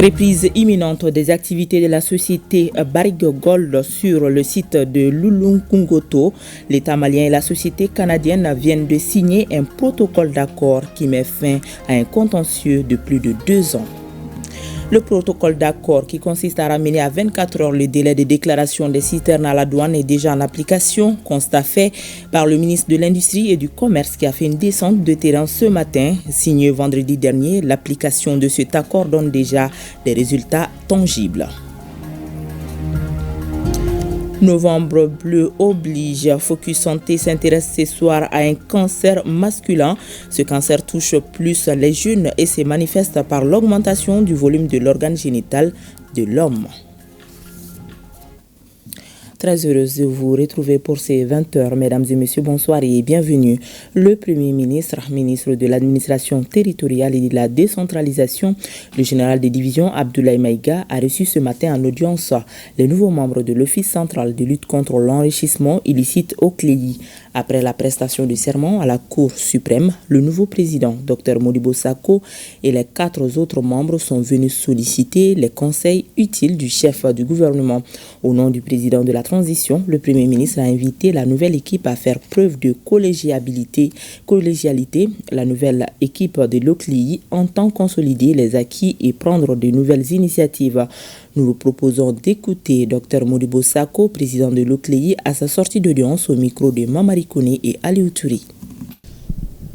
Reprise imminente des activités de la société Barrick Gold sur le site de Loulo-Goungoto. L'État malien et la société canadienne viennent de signer un protocole d'accord qui met fin à un contentieux de plus de 2 ans. Le protocole d'accord qui consiste à ramener à 24 heures le délai de déclaration des citernes à la douane est déjà en application. Constat fait par le ministre de l'Industrie et du Commerce qui a fait une descente de terrain ce matin. Signé vendredi dernier, l'application de cet accord donne déjà des résultats tangibles. Novembre bleu oblige. Focus Santé s'intéresse ce soir à un cancer masculin. Ce cancer touche plus les jeunes et se manifeste par l'augmentation du volume de l'organe génital de l'homme. Très heureuse de vous retrouver pour ces 20 heures. Mesdames et messieurs, bonsoir et bienvenue. Le Premier ministre de l'administration territoriale et de la décentralisation, le général de division Abdoulaye Maïga, a reçu ce matin en audience les nouveaux membres de l'Office central de lutte contre l'enrichissement illicite au CLEI. Après la prestation du serment à la Cour suprême, le nouveau président, Dr Modibo Sako, et les 4 autres membres sont venus solliciter les conseils utiles du chef du gouvernement. Au nom du président de la transition, le Premier ministre a invité la nouvelle équipe à faire preuve de collégialité. La nouvelle équipe de l'OCLI entend consolider les acquis et prendre de nouvelles initiatives. Nous vous proposons d'écouter Dr Modibo Sako, président de l'OCLI, à sa sortie d'audience au micro de Mamari Kone et Aliou Touri.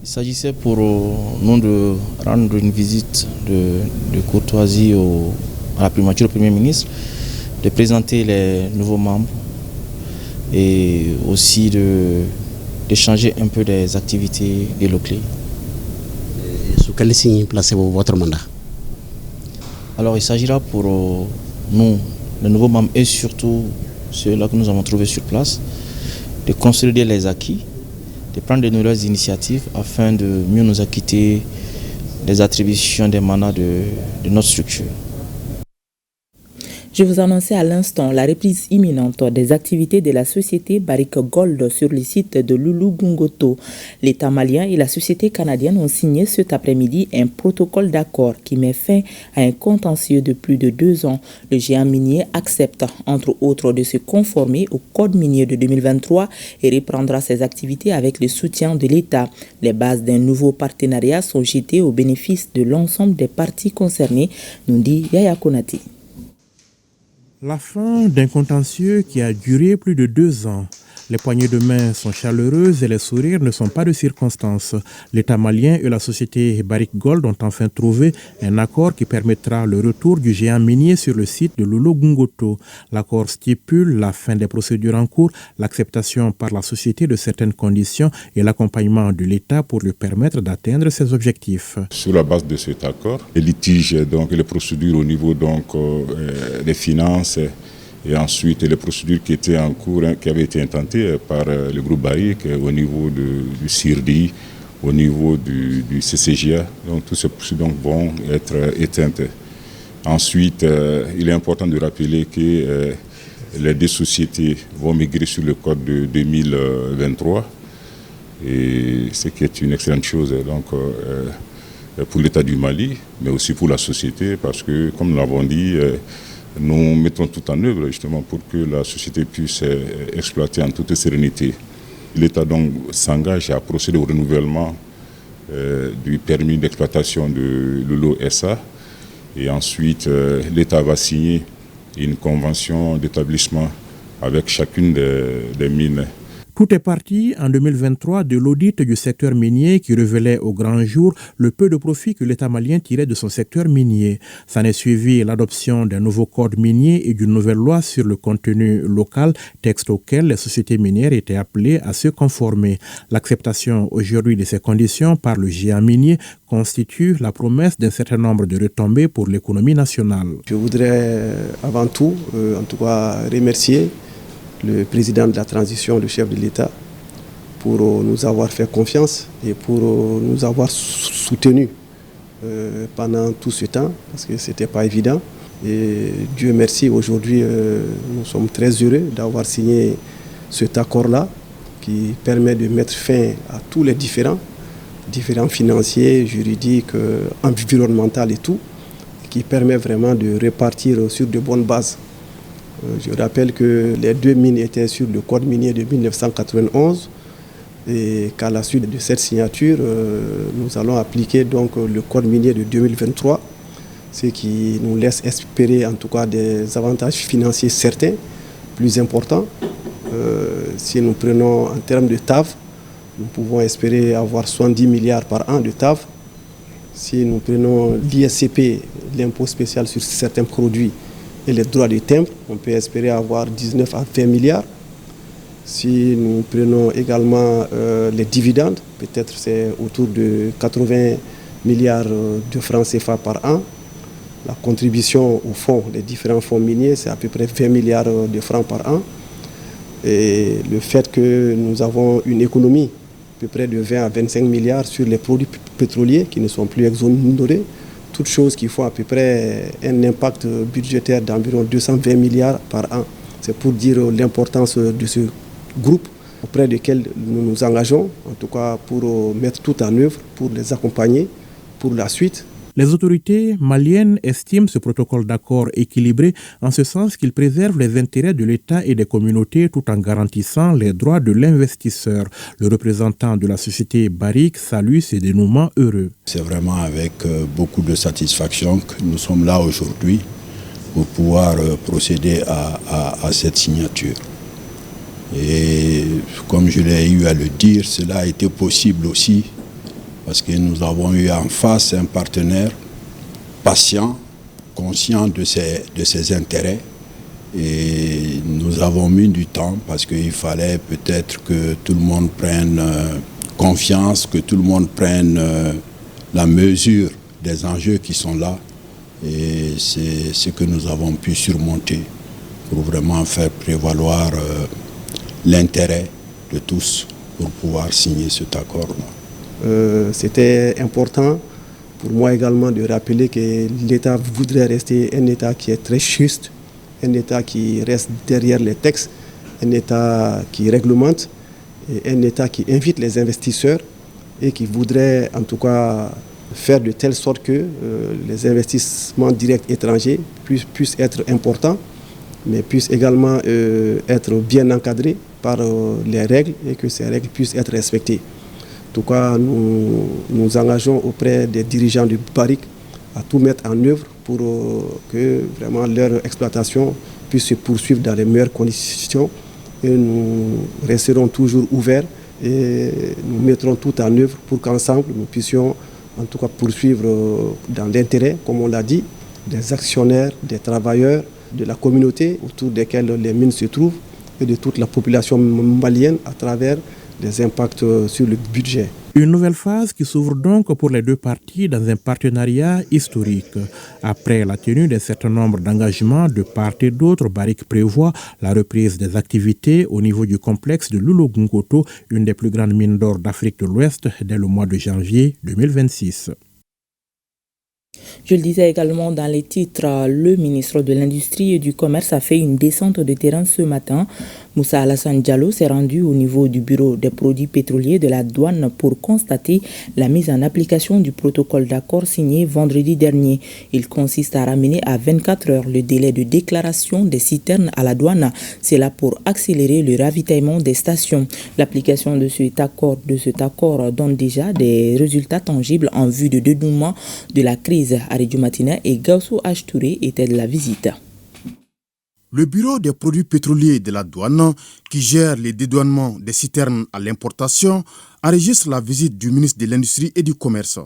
Il s'agissait pour nous de rendre une visite de courtoisie à la primature au Premier ministre, de présenter les nouveaux membres et aussi d'échanger un peu des activités de l'OCLI. Sous quel signe placez-vous votre mandat? Alors il s'agira pour nous, les nouveaux membres et surtout ceux-là que nous avons trouvés sur place, de consolider les acquis, de prendre de nouvelles initiatives afin de mieux nous acquitter des attributions des mandats de notre structure. Je vous annonçais à l'instant la reprise imminente des activités de la société Barrick Gold sur le site de Loulo-Goungoto. L'État malien et la société canadienne ont signé cet après-midi un protocole d'accord qui met fin à un contentieux de plus de 2 ans. Le géant minier accepte, entre autres, de se conformer au Code minier de 2023 et reprendra ses activités avec le soutien de l'État. Les bases d'un nouveau partenariat sont jetées au bénéfice de l'ensemble des parties concernées, nous dit Yaya Konati. La fin d'un contentieux qui a duré plus de 2 ans. Les poignées de main sont chaleureuses et les sourires ne sont pas de circonstance. L'État malien et la société Barrick Gold ont enfin trouvé un accord qui permettra le retour du géant minier sur le site de Loulo-Goungoto. L'accord stipule la fin des procédures en cours, l'acceptation par la société de certaines conditions et l'accompagnement de l'État pour lui permettre d'atteindre ses objectifs. Sur la base de cet accord, les litiges et les procédures au niveau des finances et ensuite les procédures qui étaient en cours, qui avaient été intentées par le groupe Barrick au niveau du CIRDI, au niveau du CCGA. Donc toutes ces procédures vont être éteintes. Ensuite, il est important de rappeler que les 2 sociétés vont migrer sur le code de 2023, et ce qui est une excellente chose pour l'État du Mali, mais aussi pour la société, parce que, comme nous l'avons dit, nous mettons tout en œuvre justement pour que la société puisse exploiter en toute sérénité. L'État donc s'engage à procéder au renouvellement du permis d'exploitation de Loulo SA, et ensuite l'État va signer une convention d'établissement avec chacune des mines. Tout est parti en 2023 de l'audit du secteur minier qui révélait au grand jour le peu de profit que l'État malien tirait de son secteur minier. S'en est suivi l'adoption d'un nouveau code minier et d'une nouvelle loi sur le contenu local, texte auquel les sociétés minières étaient appelées à se conformer. L'acceptation aujourd'hui de ces conditions par le géant minier constitue la promesse d'un certain nombre de retombées pour l'économie nationale. Je voudrais avant tout, remercier le président de la transition, le chef de l'État, pour nous avoir fait confiance et pour nous avoir soutenus pendant tout ce temps, parce que ce n'était pas évident. Et Dieu merci, aujourd'hui, nous sommes très heureux d'avoir signé cet accord-là qui permet de mettre fin à tous les différents financiers, juridiques, environnementaux et tout, qui permet vraiment de repartir sur de bonnes bases. Je rappelle que les 2 mines étaient sur le code minier de 1991 et qu'à la suite de cette signature, nous allons appliquer donc le code minier de 2023, ce qui nous laisse espérer en tout cas des avantages financiers certains, plus importants. Si nous prenons en termes de TAV, nous pouvons espérer avoir 70 milliards par an de TAV. Si nous prenons l'ISCP, l'impôt spécial sur certains produits, et les droits de timbre, on peut espérer avoir 19 à 20 milliards. Si nous prenons également les dividendes, peut-être c'est autour de 80 milliards de francs CFA par an. La contribution au fonds, les différents fonds miniers, c'est à peu près 20 milliards de francs par an. Et le fait que nous avons une économie à peu près de 20 à 25 milliards sur les produits pétroliers qui ne sont plus exonérés, toutes choses qui font à peu près un impact budgétaire d'environ 220 milliards par an. C'est pour dire l'importance de ce groupe auprès desquels nous nous engageons, en tout cas pour mettre tout en œuvre, pour les accompagner pour la suite. Les autorités maliennes estiment ce protocole d'accord équilibré en ce sens qu'il préserve les intérêts de l'État et des communautés tout en garantissant les droits de l'investisseur. Le représentant de la société Barrick salue ces dénouements heureux. C'est vraiment avec beaucoup de satisfaction que nous sommes là aujourd'hui pour pouvoir procéder à cette signature. Et comme je l'ai eu à le dire, cela a été possible aussi parce que nous avons eu en face un partenaire patient, conscient de ses intérêts. Et nous avons mis du temps parce qu'il fallait peut-être que tout le monde prenne confiance, que tout le monde prenne la mesure des enjeux qui sont là. Et c'est ce que nous avons pu surmonter pour vraiment faire prévaloir l'intérêt de tous pour pouvoir signer cet accord-là. C'était important pour moi également de rappeler que l'État voudrait rester un État qui est très juste, un État qui reste derrière les textes, un État qui réglemente, et un État qui invite les investisseurs et qui voudrait en tout cas faire de telle sorte que les investissements directs étrangers puissent être importants, mais puissent également être bien encadrés par les règles et que ces règles puissent être respectées. En tout cas, nous nous engageons auprès des dirigeants du Barrick à tout mettre en œuvre pour que vraiment leur exploitation puisse se poursuivre dans les meilleures conditions. Et nous resterons toujours ouverts et nous mettrons tout en œuvre pour qu'ensemble nous puissions en tout cas poursuivre dans l'intérêt, comme on l'a dit, des actionnaires, des travailleurs, de la communauté autour desquels les mines se trouvent et de toute la population malienne à travers des impacts sur le budget. Une nouvelle phase qui s'ouvre donc pour les deux parties dans un partenariat historique. Après la tenue d'un certain nombre d'engagements de part et d'autre, Barrick prévoit la reprise des activités au niveau du complexe de Loulo-Gounkoto, une des plus grandes mines d'or d'Afrique de l'Ouest, dès le mois de janvier 2026. Je le disais également dans les titres, le ministre de l'Industrie et du Commerce a fait une descente de terrain ce matin. Moussa Alassane Diallo s'est rendu au niveau du bureau des produits pétroliers de la douane pour constater la mise en application du protocole d'accord signé vendredi dernier. Il consiste à ramener à 24 heures le délai de déclaration des citernes à la douane. C'est là pour accélérer le ravitaillement des stations. L'application de cet accord donne déjà des résultats tangibles en vue de dénouement de la crise. Aridou Matina et Gaussou H. étaient de la visite. Le bureau des produits pétroliers de la douane, qui gère les dédouanements des citernes à l'importation, enregistre la visite du ministre de l'Industrie et du Commerce.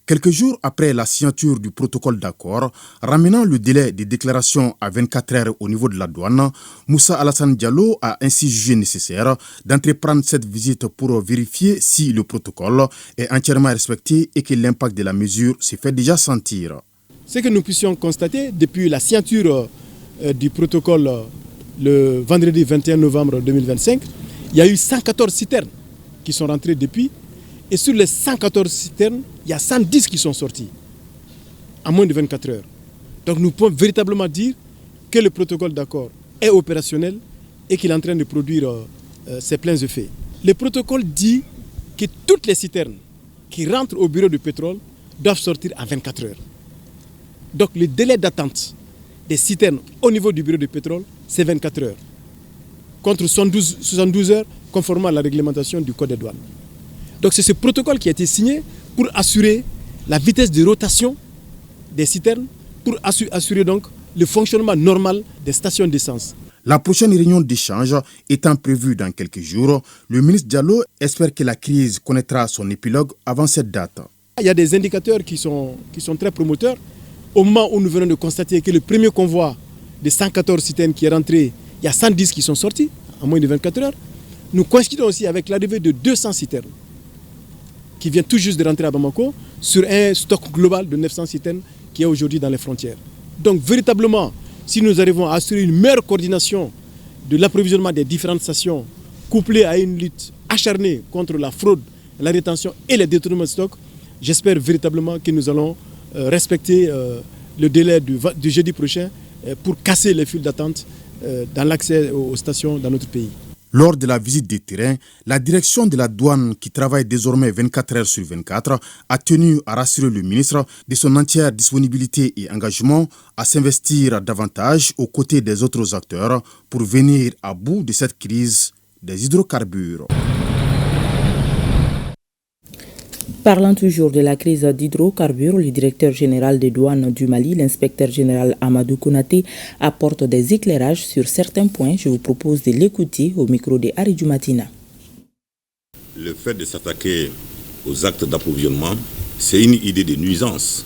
Quelques jours après la signature du protocole d'accord, ramenant le délai de déclaration à 24 heures au niveau de la douane, Moussa Alassane Diallo a ainsi jugé nécessaire d'entreprendre cette visite pour vérifier si le protocole est entièrement respecté et que l'impact de la mesure se fait déjà sentir. Ce que nous puissions constater depuis la signature du protocole le vendredi 21 novembre 2025, il y a eu 114 citernes qui sont rentrées depuis. Et sur les 114 citernes, il y a 110 qui sont sortis en moins de 24 heures. Donc nous pouvons véritablement dire que le protocole d'accord est opérationnel et qu'il est en train de produire ses pleins effets. Le protocole dit que toutes les citernes qui rentrent au bureau du pétrole doivent sortir en 24 heures. Donc le délai d'attente des citernes au niveau du bureau de pétrole, c'est 24 heures. Contre 72 heures, conformément à la réglementation du Code des douanes. Donc c'est ce protocole qui a été signé pour assurer la vitesse de rotation des citernes, pour assurer donc le fonctionnement normal des stations d'essence. La prochaine réunion d'échange étant prévue dans quelques jours, le ministre Diallo espère que la crise connaîtra son épilogue avant cette date. Il y a des indicateurs qui sont très promoteurs. Au moment où nous venons de constater que le premier convoi de 114 citernes qui est rentré, il y a 110 qui sont sortis en moins de 24 heures. Nous coïncidons aussi avec l'arrivée de 200 citernes qui viennent tout juste de rentrer à Bamako sur un stock global de 900 citernes qui est aujourd'hui dans les frontières. Donc véritablement, si nous arrivons à assurer une meilleure coordination de l'approvisionnement des différentes stations, couplée à une lutte acharnée contre la fraude, la rétention et les détournements de stock, j'espère véritablement que nous allons respecter le délai du jeudi prochain pour casser les files d'attente dans l'accès aux stations dans notre pays. Lors de la visite des terrains, la direction de la douane, qui travaille désormais 24 heures sur 24, a tenu à rassurer le ministre de son entière disponibilité et engagement à s'investir davantage aux côtés des autres acteurs pour venir à bout de cette crise des hydrocarbures. Parlant toujours de la crise d'hydrocarbures, le directeur général des douanes du Mali, l'inspecteur général Amadou Konaté, apporte des éclairages sur certains points. Je vous propose de l'écouter au micro de Aridou Matina. Le fait de s'attaquer aux actes d'approvisionnement, c'est une idée de nuisance.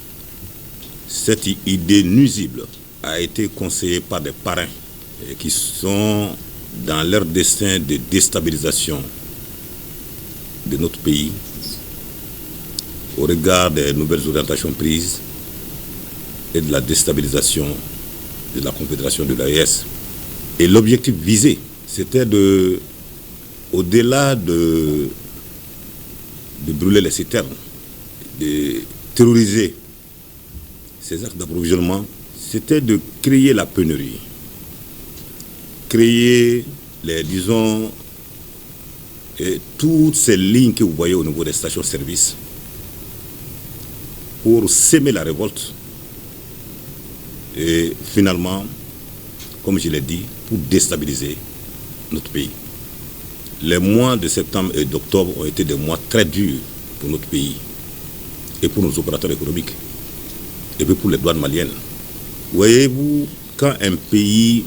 Cette idée nuisible a été conseillée par des parrains qui sont dans leur destin de déstabilisation de notre pays au regard des nouvelles orientations prises et de la déstabilisation de la Confédération de l'AES. Et l'objectif visé, c'était au-delà de brûler les citernes, de terroriser ces actes d'approvisionnement, c'était de créer la pénurie, créer toutes ces lignes que vous voyez au niveau des stations-service, pour s'aimer la révolte et finalement, comme je l'ai dit, pour déstabiliser notre pays. Les mois de septembre et d'octobre ont été des mois très durs pour notre pays et pour nos opérateurs économiques et puis pour les douanes maliennes. Voyez-vous, quand un pays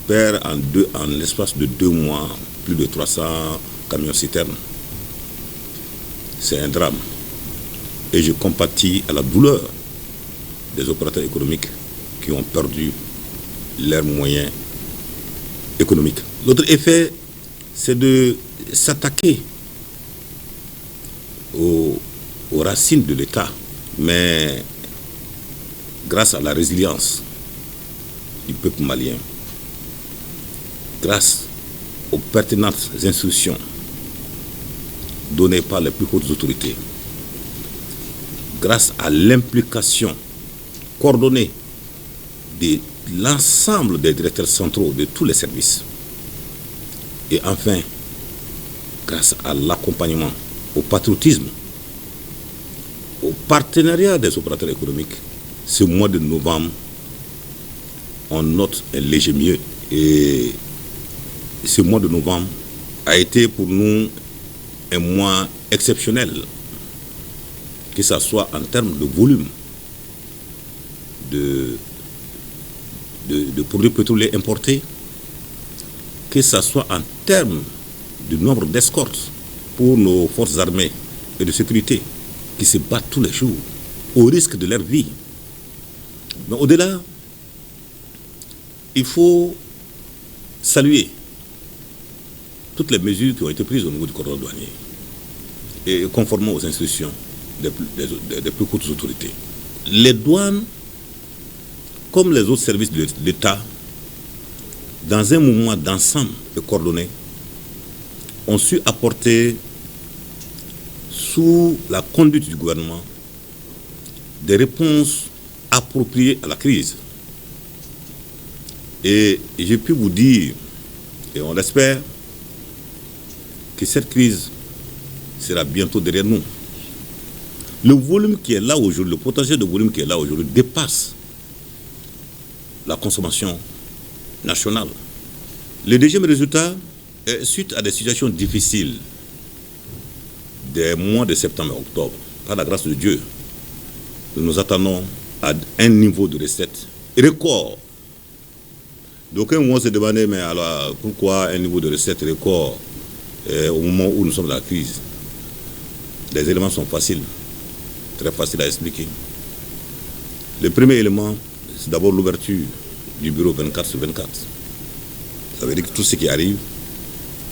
perd en l'espace de 2 mois plus de 300 camions-citernes, c'est un drame. Et je compatis à la douleur des opérateurs économiques qui ont perdu leurs moyens économiques. L'autre effet, c'est de s'attaquer aux racines de l'État, mais grâce à la résilience du peuple malien, grâce aux pertinentes instructions données par les plus hautes autorités, grâce à l'implication coordonnée de l'ensemble des directeurs centraux de tous les services. Et enfin, grâce à l'accompagnement, au patriotisme, au partenariat des opérateurs économiques, ce mois de novembre, on note un léger mieux. Et ce mois de novembre a été pour nous un mois exceptionnel, que ce soit en termes de volume de produits pétroliers importés, que ce soit en termes du nombre d'escortes pour nos forces armées et de sécurité qui se battent tous les jours au risque de leur vie. Mais au-delà, il faut saluer toutes les mesures qui ont été prises au niveau du cordon douanier et conformément aux instructions des plus hautes autorités. Les douanes, comme les autres services de l'État, dans un mouvement d'ensemble et coordonné, ont su apporter, sous la conduite du gouvernement, des réponses appropriées à la crise. Et j'ai pu vous dire, et on l'espère, que cette crise sera bientôt derrière nous. Le volume qui est là aujourd'hui, le potentiel de volume qui est là aujourd'hui dépasse la consommation nationale. Le deuxième résultat est suite à des situations difficiles des mois de septembre et octobre. Par la grâce de Dieu, nous nous attendons à un niveau de recettes record. D'aucuns vont se demander, mais alors pourquoi un niveau de recettes record au moment où nous sommes dans la crise? Les éléments sont faciles, très faciles à expliquer. Le premier élément, c'est d'abord l'ouverture du bureau 24/24. Ça veut dire que tout ce qui arrive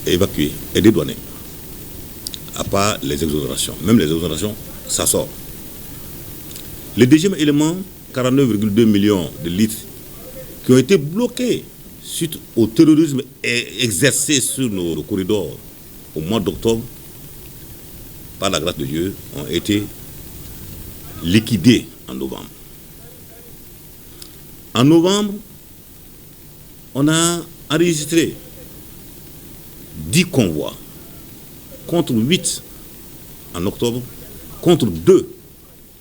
est évacué, est dédouané. À part les exonérations. Même les exonérations, ça sort. Le deuxième élément, 49,2 millions de litres qui ont été bloqués suite au terrorisme exercé sur nos corridors au mois d'octobre, par la grâce de Dieu, ont été liquidés en novembre. En novembre, on a enregistré 10 convois contre 8 en octobre, contre 2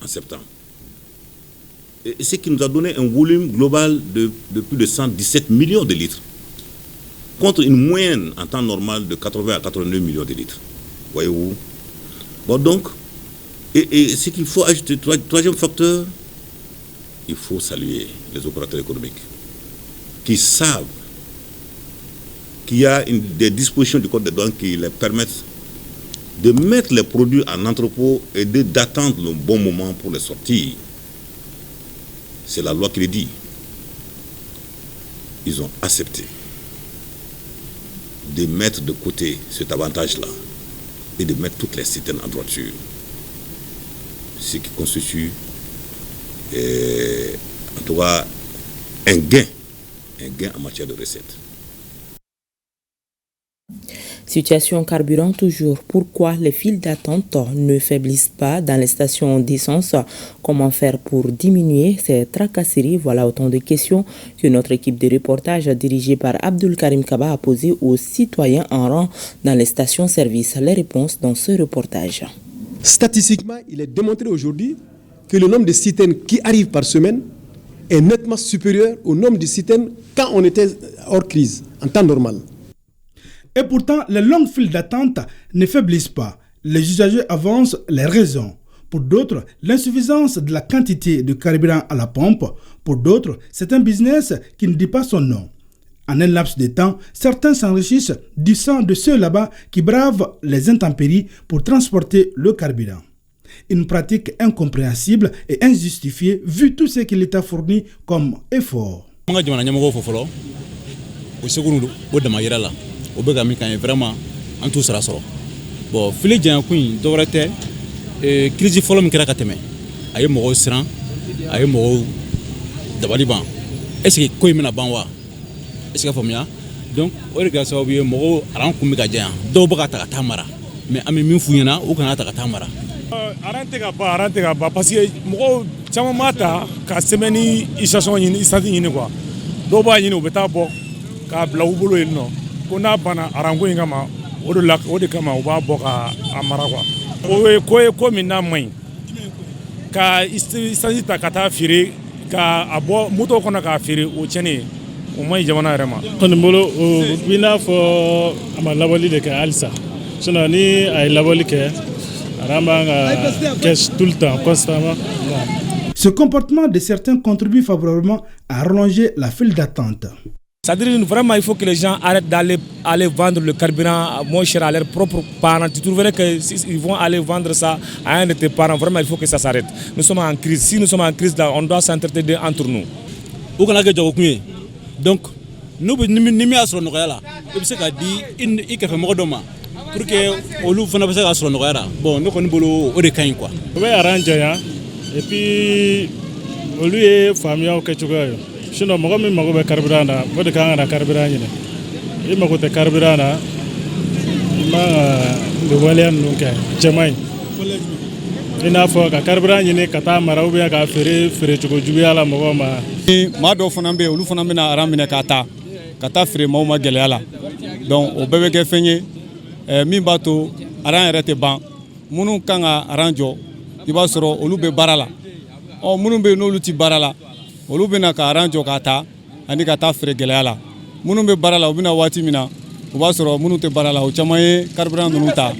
en septembre. Et ce qui nous a donné un volume global de plus de 117 millions de litres, contre une moyenne en temps normal de 80 à 89 millions de litres. Voyez-vous? Bon, donc, et ce qu'il faut ajouter, troisième facteur, il faut saluer les opérateurs économiques qui savent qu'il y a des dispositions du Code des douanes qui les permettent de mettre les produits en entrepôt et d'attendre le bon moment pour les sortir. C'est la loi qui le dit. Ils ont accepté de mettre de côté cet avantage-là et de mettre toutes les citernes en droiture. Ce qui constitue, en tout cas, un gain en matière de recettes. Situation carburant toujours. Pourquoi les files d'attente ne faiblissent pas dans les stations d'essence? Comment faire pour diminuer ces tracasseries? Voilà autant de questions que notre équipe de reportage dirigée par Abdul Karim Kaba a posées aux citoyens en rang dans les stations-service. Les réponses dans ce reportage. Statistiquement, il est démontré aujourd'hui que le nombre de citernes qui arrivent par semaine est nettement supérieur au nombre de citernes quand on était hors crise, en temps normal. Et pourtant, les longues files d'attente ne faiblissent pas. Les usagers avancent les raisons. Pour d'autres, l'insuffisance de la quantité de carburant à la pompe. Pour d'autres, c'est un business qui ne dit pas son nom. En un laps de temps, certains s'enrichissent du sang de ceux là-bas qui bravent les intempéries pour transporter le carburant. Une pratique incompréhensible et injustifiée vu tout ce que l'État fournit comme effort. O bɛ ka min kan ye vraiment an t'u sara sɔrɔ bon fili janyakun in dɔwɛrɛ tɛ crise fɔlɔ min kɛra ka tɛmɛ a ye mɔgɔw siran a ye mɔgɔw dabali ban est ce que ko in bɛna ban wa est ce que faamuya donc o de kɛra sababu ye mɔgɔw aran kun bɛ ka janya dɔw bɛ ka ta ka taa mara mais an bɛ min f'u ɲɛna u kana ta ka taa mara. aran tɛ ka ban parce que mɔgɔw caman b'a ta ka sɛbɛn ni station ɲini isansi ɲini quoi dɔw b'a ɲini u bɛ taa bɔ k'a bila u bolo yen nɔ. Ko n'a banna aranko in kama o de kama u b'a bɔ ka a mara quoi. O ye ko ye ko min n'a man ɲi ka isansi ta ka taa feere ka a bɔ moto kɔnɔ k'a feere o tiɲɛni o man ɲi jamana yɛrɛ ma. kɔni bolo o b'i n'a fɔ a ma labɔli de kɛ halisa sinon ni a ye labɔli kɛ aran b'an ka kɛ tout le temps constamment. Ce comportement de certains contribue favorablement à rallonger la file d'attente. C'est-à-dire vraiment il faut que les gens arrêtent d'aller vendre le carburant moins cher à leurs propres parents. Tu trouverais qu'ils vont aller vendre ça à un de tes parents. Vraiment il faut que ça s'arrête. Nous sommes en crise. Si nous sommes en crise, là, on doit s'entretenir entre nous. Donc, nous ni à sur Noël. Il se dit il fait mort demain pour que au loup fana pas ça sur Noël. Bon, nous connaissons bolo au décain quoi. On va arranger et puis au lieu de famille au Ketchuga. Sinon, mɔgɔ min mago bɛ carburant na o de kan ka na carburant ɲini i mago tɛ carburant na i man ka nin waleya ninnu kɛ cɛ man ɲi i n'a fɔ ka carburant ɲini ka taa mara ou bien ka feere cogo juguya la mɔgɔw ma. maa dɔw fana bɛ yen olu fana bɛna aran minɛ ka taa feere maaw ma gɛlɛya la donc o bɛɛ bɛ kɛ fɛn ye min b'a to aran yɛrɛ tɛ ban minnu kan ka aran jɔ i b'a sɔrɔ olu bɛ baara la minnu bɛ yen n'olu ti baara la olu bɛ na ka rang jɔ ka taa ani ka taa feere gɛlɛya la minnu bɛ baara la u bɛ na waati min na o b'a sɔrɔ minnu tɛ baara la o caman ye carburant ninnu ta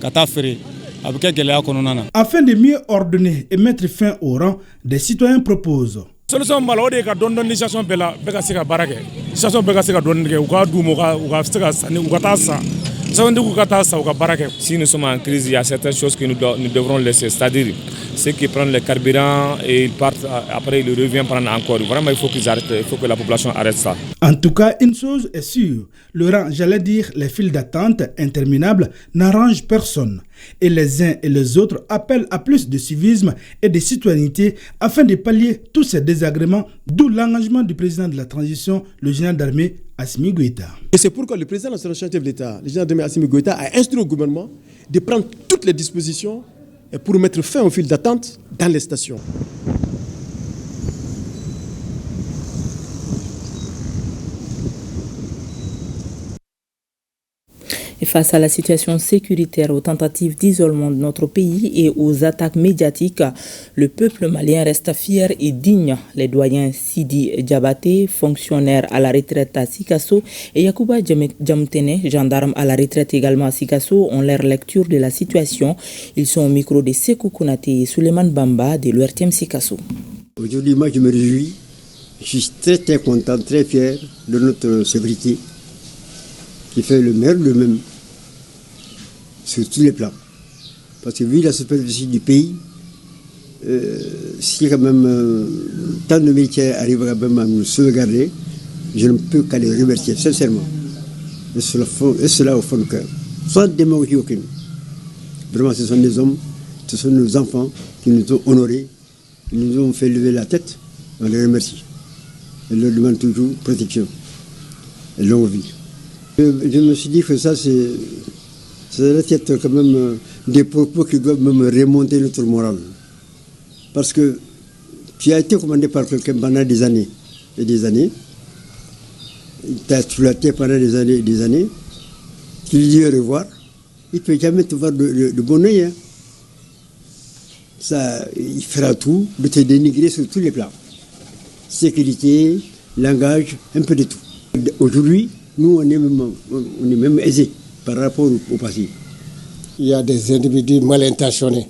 ka taa feere a bɛ kɛ gɛlɛya kɔnɔna na. Afin de mieux ordonner et mettre fin au rang, des citoyens proposent. Solution b'a la o de ye ka dɔɔni ni situation bɛɛ la bɛɛ ka se ka baara kɛ situation bɛɛ ka se ka dɔɔni kɛ u ka d'u ma u ka se ka sanni u ka taa san santigiw ka taa san u ka baara kɛ. Si nous sommes en crise, il y a certaines choses que nous devrons laisser, c'est-à-dire ceux qui prennent les carburants et ils partent après ils reviennent prendre encore. Vraiment il faut qu'ils arrêtent, il faut que la population arrête ça. En tout cas, une chose est sûre, le rang, j'allais dire les files d'attente interminables n'arrangent personne. Et les uns et les autres appellent à plus de civisme et de citoyenneté afin de pallier tous ces désagréments, d'où l'engagement du président de la transition, le général d'armée Assimi Goïta. Et c'est pourquoi le président de chef de l'État, le général d'armée Assimi Goïta, a instruit au gouvernement de prendre toutes les dispositions pour mettre fin aux files d'attente dans les stations. Et face à la situation sécuritaire, aux tentatives d'isolement de notre pays et aux attaques médiatiques, le peuple malien reste fier et digne. Les doyens Sidi Diabaté, fonctionnaire à la retraite à Sikasso, et Yacouba Djamtene, gendarme à la retraite également à Sikasso, ont leur lecture de la situation. Ils sont au micro de Sekou Konaté et Souleymane Bamba de l'URTM Sikasso. Aujourd'hui, moi je me réjouis. Je suis très content, très fier de notre sécurité qui fait le meilleur de même sur tous les plans. Parce que vu la superficie du pays, si quand même tant de militaires arrivent quand même à nous sauvegarder, je ne peux qu'à les remercier sincèrement. Et cela au fond du cœur. Sans démagogie aucune. Vraiment, ce sont des hommes, ce sont nos enfants qui nous ont honorés, qui nous ont fait lever la tête. On les remercie. Et leur demande toujours protection et longue vie. Je me suis dit que ça, ça doit être quand même des propos qui doivent même remonter notre morale. Parce que tu as été commandé par quelqu'un pendant des années et des années. Tu as exploité pendant des années et des années. Tu lui dis au revoir. Il ne peut jamais te voir de bon oeil. Hein. Ça, il fera tout de te dénigrer sur tous les plans. Sécurité, langage, un peu de tout. Aujourd'hui, nous, on est même aisés par rapport au passé. Il y a des individus mal intentionnés.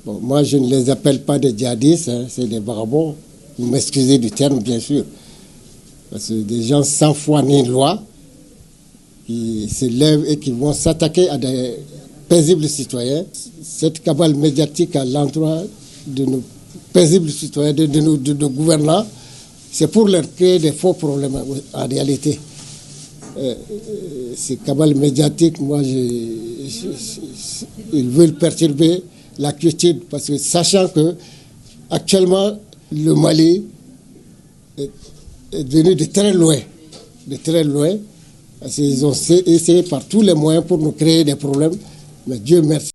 Bon, moi, je ne les appelle pas des djihadistes, hein, c'est des vagabonds. Vous m'excusez du terme, bien sûr. Parce que des gens sans foi ni loi qui se lèvent et qui vont s'attaquer à des paisibles citoyens. Cette cabale médiatique à l'endroit de nos paisibles citoyens, de nos gouvernants, c'est pour leur créer des faux problèmes en réalité. Ces cabales médiatiques, moi, ils veulent perturber la quiétude parce que sachant que actuellement le Mali est venu de très loin, parce qu'ils ont essayé par tous les moyens pour nous créer des problèmes, mais Dieu merci.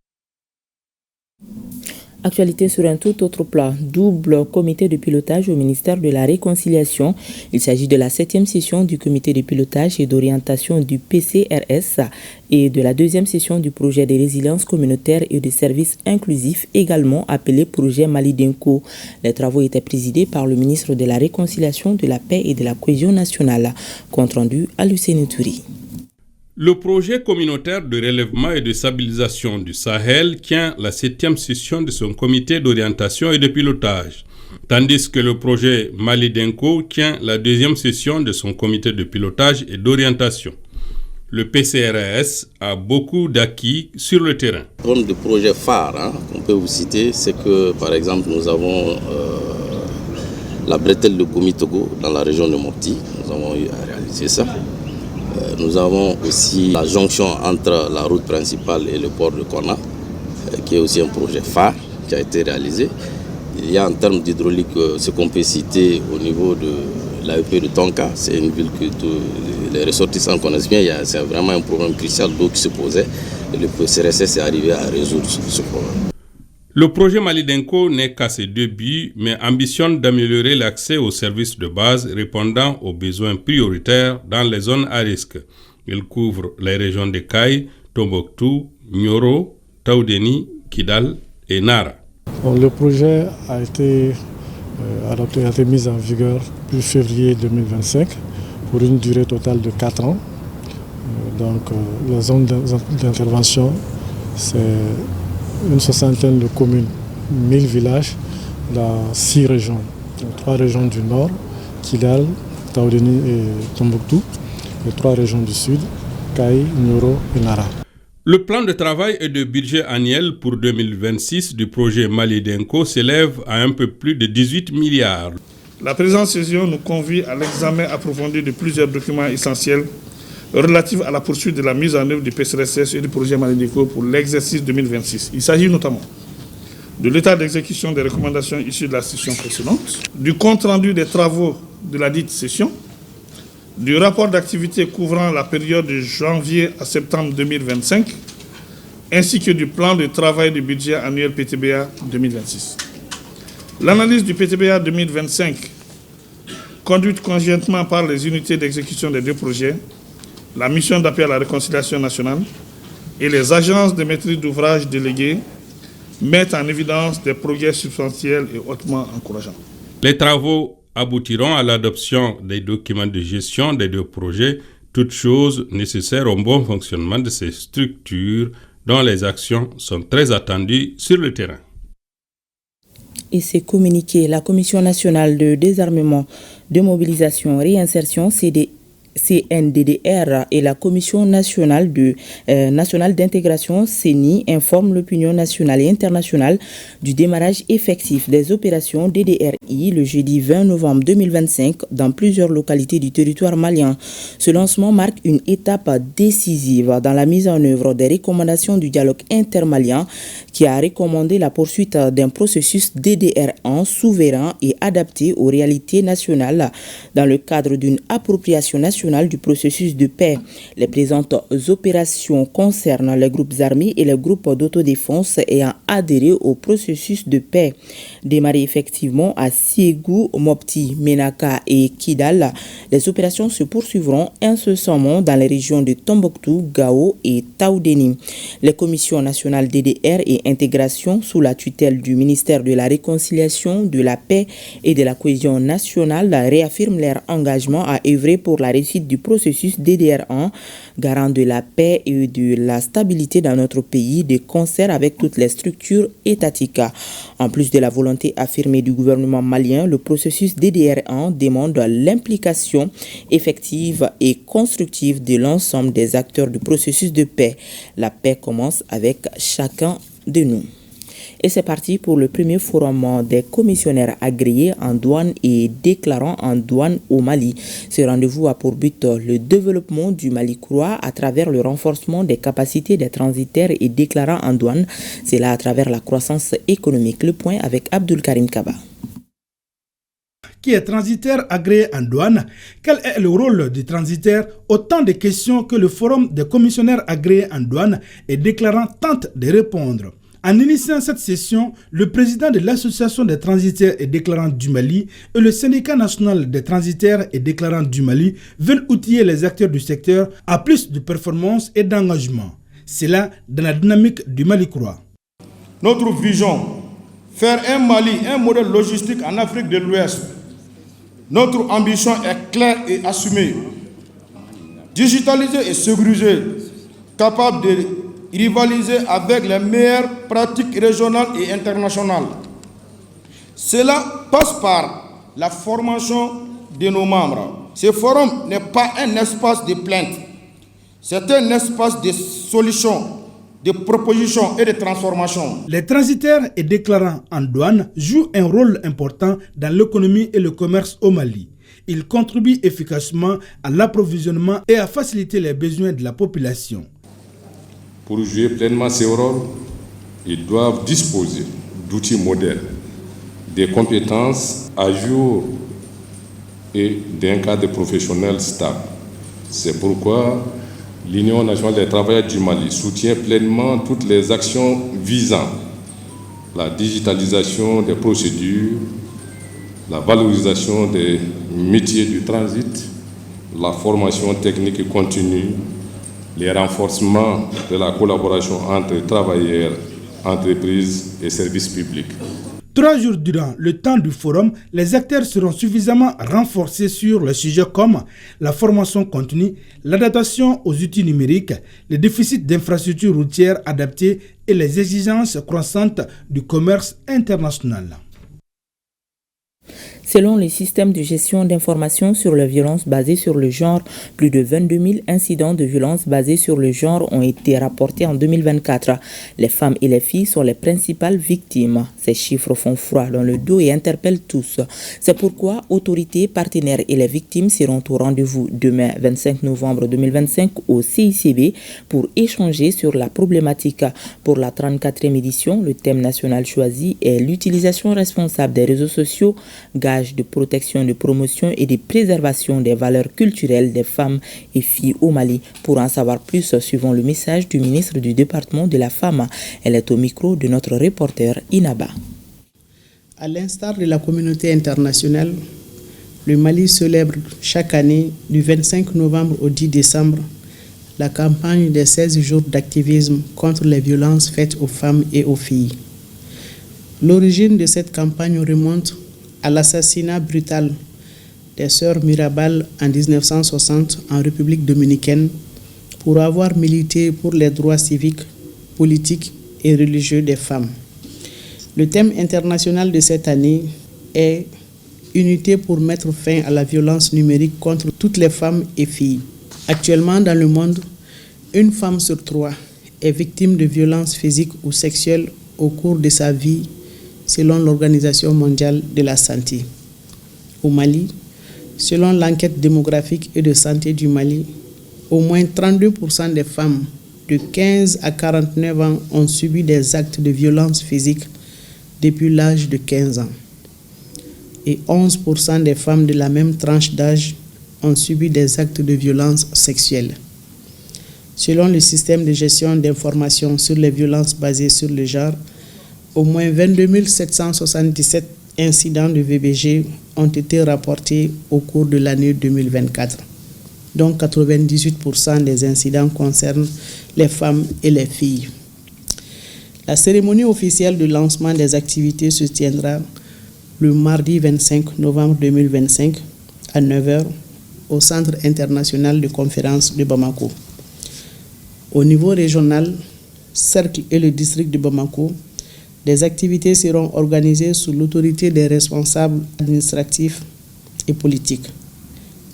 Actualité sur un tout autre plan, double comité de pilotage au ministère de la Réconciliation. Il s'agit de la 7e session du comité de pilotage et d'orientation du PCRS et de la 2e session du projet de résilience communautaire et de services inclusifs, également appelé projet Mali Denko. Les travaux étaient présidés par le ministre de la Réconciliation, de la Paix et de la Cohésion nationale. Compte rendu à Lucien Touri. Le projet communautaire de relèvement et de stabilisation du Sahel tient la 7e session de son comité d'orientation et de pilotage, tandis que le projet Mali Denko tient la 2e session de son comité de pilotage et d'orientation. Le PCRS a beaucoup d'acquis sur le terrain. Comme de projets phares qu'on peut vous citer, c'est que par exemple nous avons la bretelle de Gomi-Togo dans la région de Mopti, nous avons eu à réaliser ça. Nous avons aussi la jonction entre la route principale et le port de Kona, qui est aussi un projet phare qui a été réalisé. Il y a en termes d'hydraulique ce qu'on peut citer au niveau de l'AEP de Tonka. C'est une ville que tous les ressortissants connaissent bien. C'est vraiment un problème crucial d'eau qui se posait. Et le PCRS est arrivé à résoudre ce problème. Le projet Mali Denko n'est qu'à ses débuts, mais ambitionne d'améliorer l'accès aux services de base répondant aux besoins prioritaires dans les zones à risque. Il couvre les régions de Kaï, Tombouctou, Nioro, Taoudeni, Kidal et Nara. Le projet a été adopté, a été mis en vigueur depuis février 2025 pour une durée totale de 4 ans. La zone d'intervention, c'est une soixantaine de communes, 1000 villages dans 6 régions. 3 régions du nord, Kidal, Taoudéni et Tombouctou, et 3 régions du sud, Kaï, Nioro et Nara. Le plan de travail et de budget annuel pour 2026 du projet Mali Denko s'élève à un peu plus de 18 milliards. La présente session nous convie à l'examen approfondi de plusieurs documents essentiels relatifs à la poursuite de la mise en œuvre du PCRSS et du projet Mali Denko pour l'exercice 2026. Il s'agit notamment de l'état d'exécution des recommandations issues de la session précédente, du compte-rendu des travaux de la dite session, du rapport d'activité couvrant la période de janvier à septembre 2025, ainsi que du plan de travail du budget annuel PTBA 2026. L'analyse du PTBA 2025, conduite conjointement par les unités d'exécution des 2 projets, la mission d'appui à la réconciliation nationale et les agences de maîtrise d'ouvrage déléguées, mettent en évidence des progrès substantiels et hautement encourageants. Les travaux aboutiront à l'adoption des documents de gestion des 2 projets, toutes choses nécessaires au bon fonctionnement de ces structures dont les actions sont très attendues sur le terrain. Et c'est communiqué. La Commission nationale de désarmement, de mobilisation, réinsertion, CNDDR et la Commission nationale d'intégration CENI informent l'opinion nationale et internationale du démarrage effectif des opérations DDRI le jeudi 20 novembre 2025 dans plusieurs localités du territoire malien. Ce lancement marque une étape décisive dans la mise en œuvre des recommandations du dialogue intermalien qui a recommandé la poursuite d'un processus DDR1 souverain et adapté aux réalités nationales dans le cadre d'une appropriation nationale du processus de paix. Les présentes opérations concernent les groupes armés et les groupes d'autodéfense ayant adhéré au processus de paix. Démarrées effectivement à Siégou, Mopti, Menaka et Kidal, les opérations se poursuivront incessamment dans les régions de Tombouctou, Gao et Taoudéni. Les commissions nationales DDR et intégration sous la tutelle du ministère de la Réconciliation, de la Paix et de la Cohésion nationale réaffirment leur engagement à œuvrer pour la réussite du processus DDR1, garant de la paix et de la stabilité dans notre pays, de concert avec toutes les structures étatiques. En plus de la volonté affirmée du gouvernement malien, le processus DDR1 demande l'implication effective et constructive de l'ensemble des acteurs du processus de paix. La paix commence avec chacun de nous. Et c'est parti pour le premier forum des commissionnaires agréés en douane et déclarants en douane au Mali. Ce rendez-vous a pour but le développement du Mali croix à travers le renforcement des capacités des transitaires et déclarants en douane. C'est là à travers la croissance économique. Le point avec Abdul Karim Kaba. Qui est transitaire agréé en douane? Quel est le rôle du transitaire? Autant de questions que le forum des commissionnaires agréés en douane et déclarants tente de répondre. En initiant cette session, le président de l'Association des transitaires et déclarants du Mali et le syndicat national des transitaires et déclarants du Mali veulent outiller les acteurs du secteur à plus de performance et d'engagement. C'est là dans la dynamique du Mali croix. Notre vision, faire un Mali, un modèle logistique en Afrique de l'Ouest. Notre ambition est claire et assumée. Digitaliser et sécuriser, capable de rivaliser avec les meilleures pratiques régionales et internationales. Cela passe par la formation de nos membres. Ce forum n'est pas un espace de plainte, c'est un espace de solutions, de propositions et de transformations. Les transitaires et déclarants en douane jouent un rôle important dans l'économie et le commerce au Mali. Ils contribuent efficacement à l'approvisionnement et à faciliter les besoins de la population. Pour jouer pleinement ces rôles, ils doivent disposer d'outils modernes, des compétences à jour et d'un cadre professionnel stable. C'est pourquoi l'Union nationale des travailleurs du Mali soutient pleinement toutes les actions visant la digitalisation des procédures, la valorisation des métiers du transit, la formation technique continue, les renforcements de la collaboration entre travailleurs entreprises et services publics. 3 jours durant le temps du forum, les acteurs seront suffisamment renforcés sur les sujets comme la formation continue, l'adaptation aux outils numériques, les déficits d'infrastructures routières adaptées et les exigences croissantes du commerce international. Selon les systèmes de gestion d'information sur la violence basée sur le genre, plus de 22 000 incidents de violence basés sur le genre ont été rapportés en 2024. Les femmes et les filles sont les principales victimes. Ces chiffres font froid dans le dos et interpellent tous. C'est pourquoi autorités, partenaires et les victimes seront au rendez-vous demain 25 novembre 2025 au CICB pour échanger sur la problématique. Pour la 34e édition, le thème national choisi est l'utilisation responsable des réseaux sociaux, gage de protection, de promotion et de préservation des valeurs culturelles des femmes et filles au Mali. Pour en savoir plus, suivons le message du ministre du département de la femme. Elle est au micro de notre reporter Inaba. À l'instar de la communauté internationale, le Mali célèbre chaque année du 25 novembre au 10 décembre la campagne des 16 jours d'activisme contre les violences faites aux femmes et aux filles. L'origine de cette campagne remonte à l'assassinat brutal des sœurs Mirabal en 1960 en République dominicaine pour avoir milité pour les droits civiques, politiques et religieux des femmes. Le thème international de cette année est « Unité pour mettre fin à la violence numérique contre toutes les femmes et filles ». Actuellement dans le monde, une femme sur 3 est victime de violences physiques ou sexuelles au cours de sa vie selon l'Organisation mondiale de la santé. Au Mali, selon l'enquête démographique et de santé du Mali, au moins 32% des femmes de 15 à 49 ans ont subi des actes de violence physique depuis l'âge de 15 ans. Et 11% des femmes de la même tranche d'âge ont subi des actes de violence sexuelle. Selon le système de gestion d'information sur les violences basées sur le genre, au moins 22 777 incidents de VBG ont été rapportés au cours de l'année 2024. Donc 98% des incidents concernent les femmes et les filles. La cérémonie officielle de lancement des activités se tiendra le mardi 25 novembre 2025 à 9h au Centre international de conférences de Bamako. Au niveau régional, Cercle et le district de Bamako, des activités seront organisées sous l'autorité des responsables administratifs et politiques.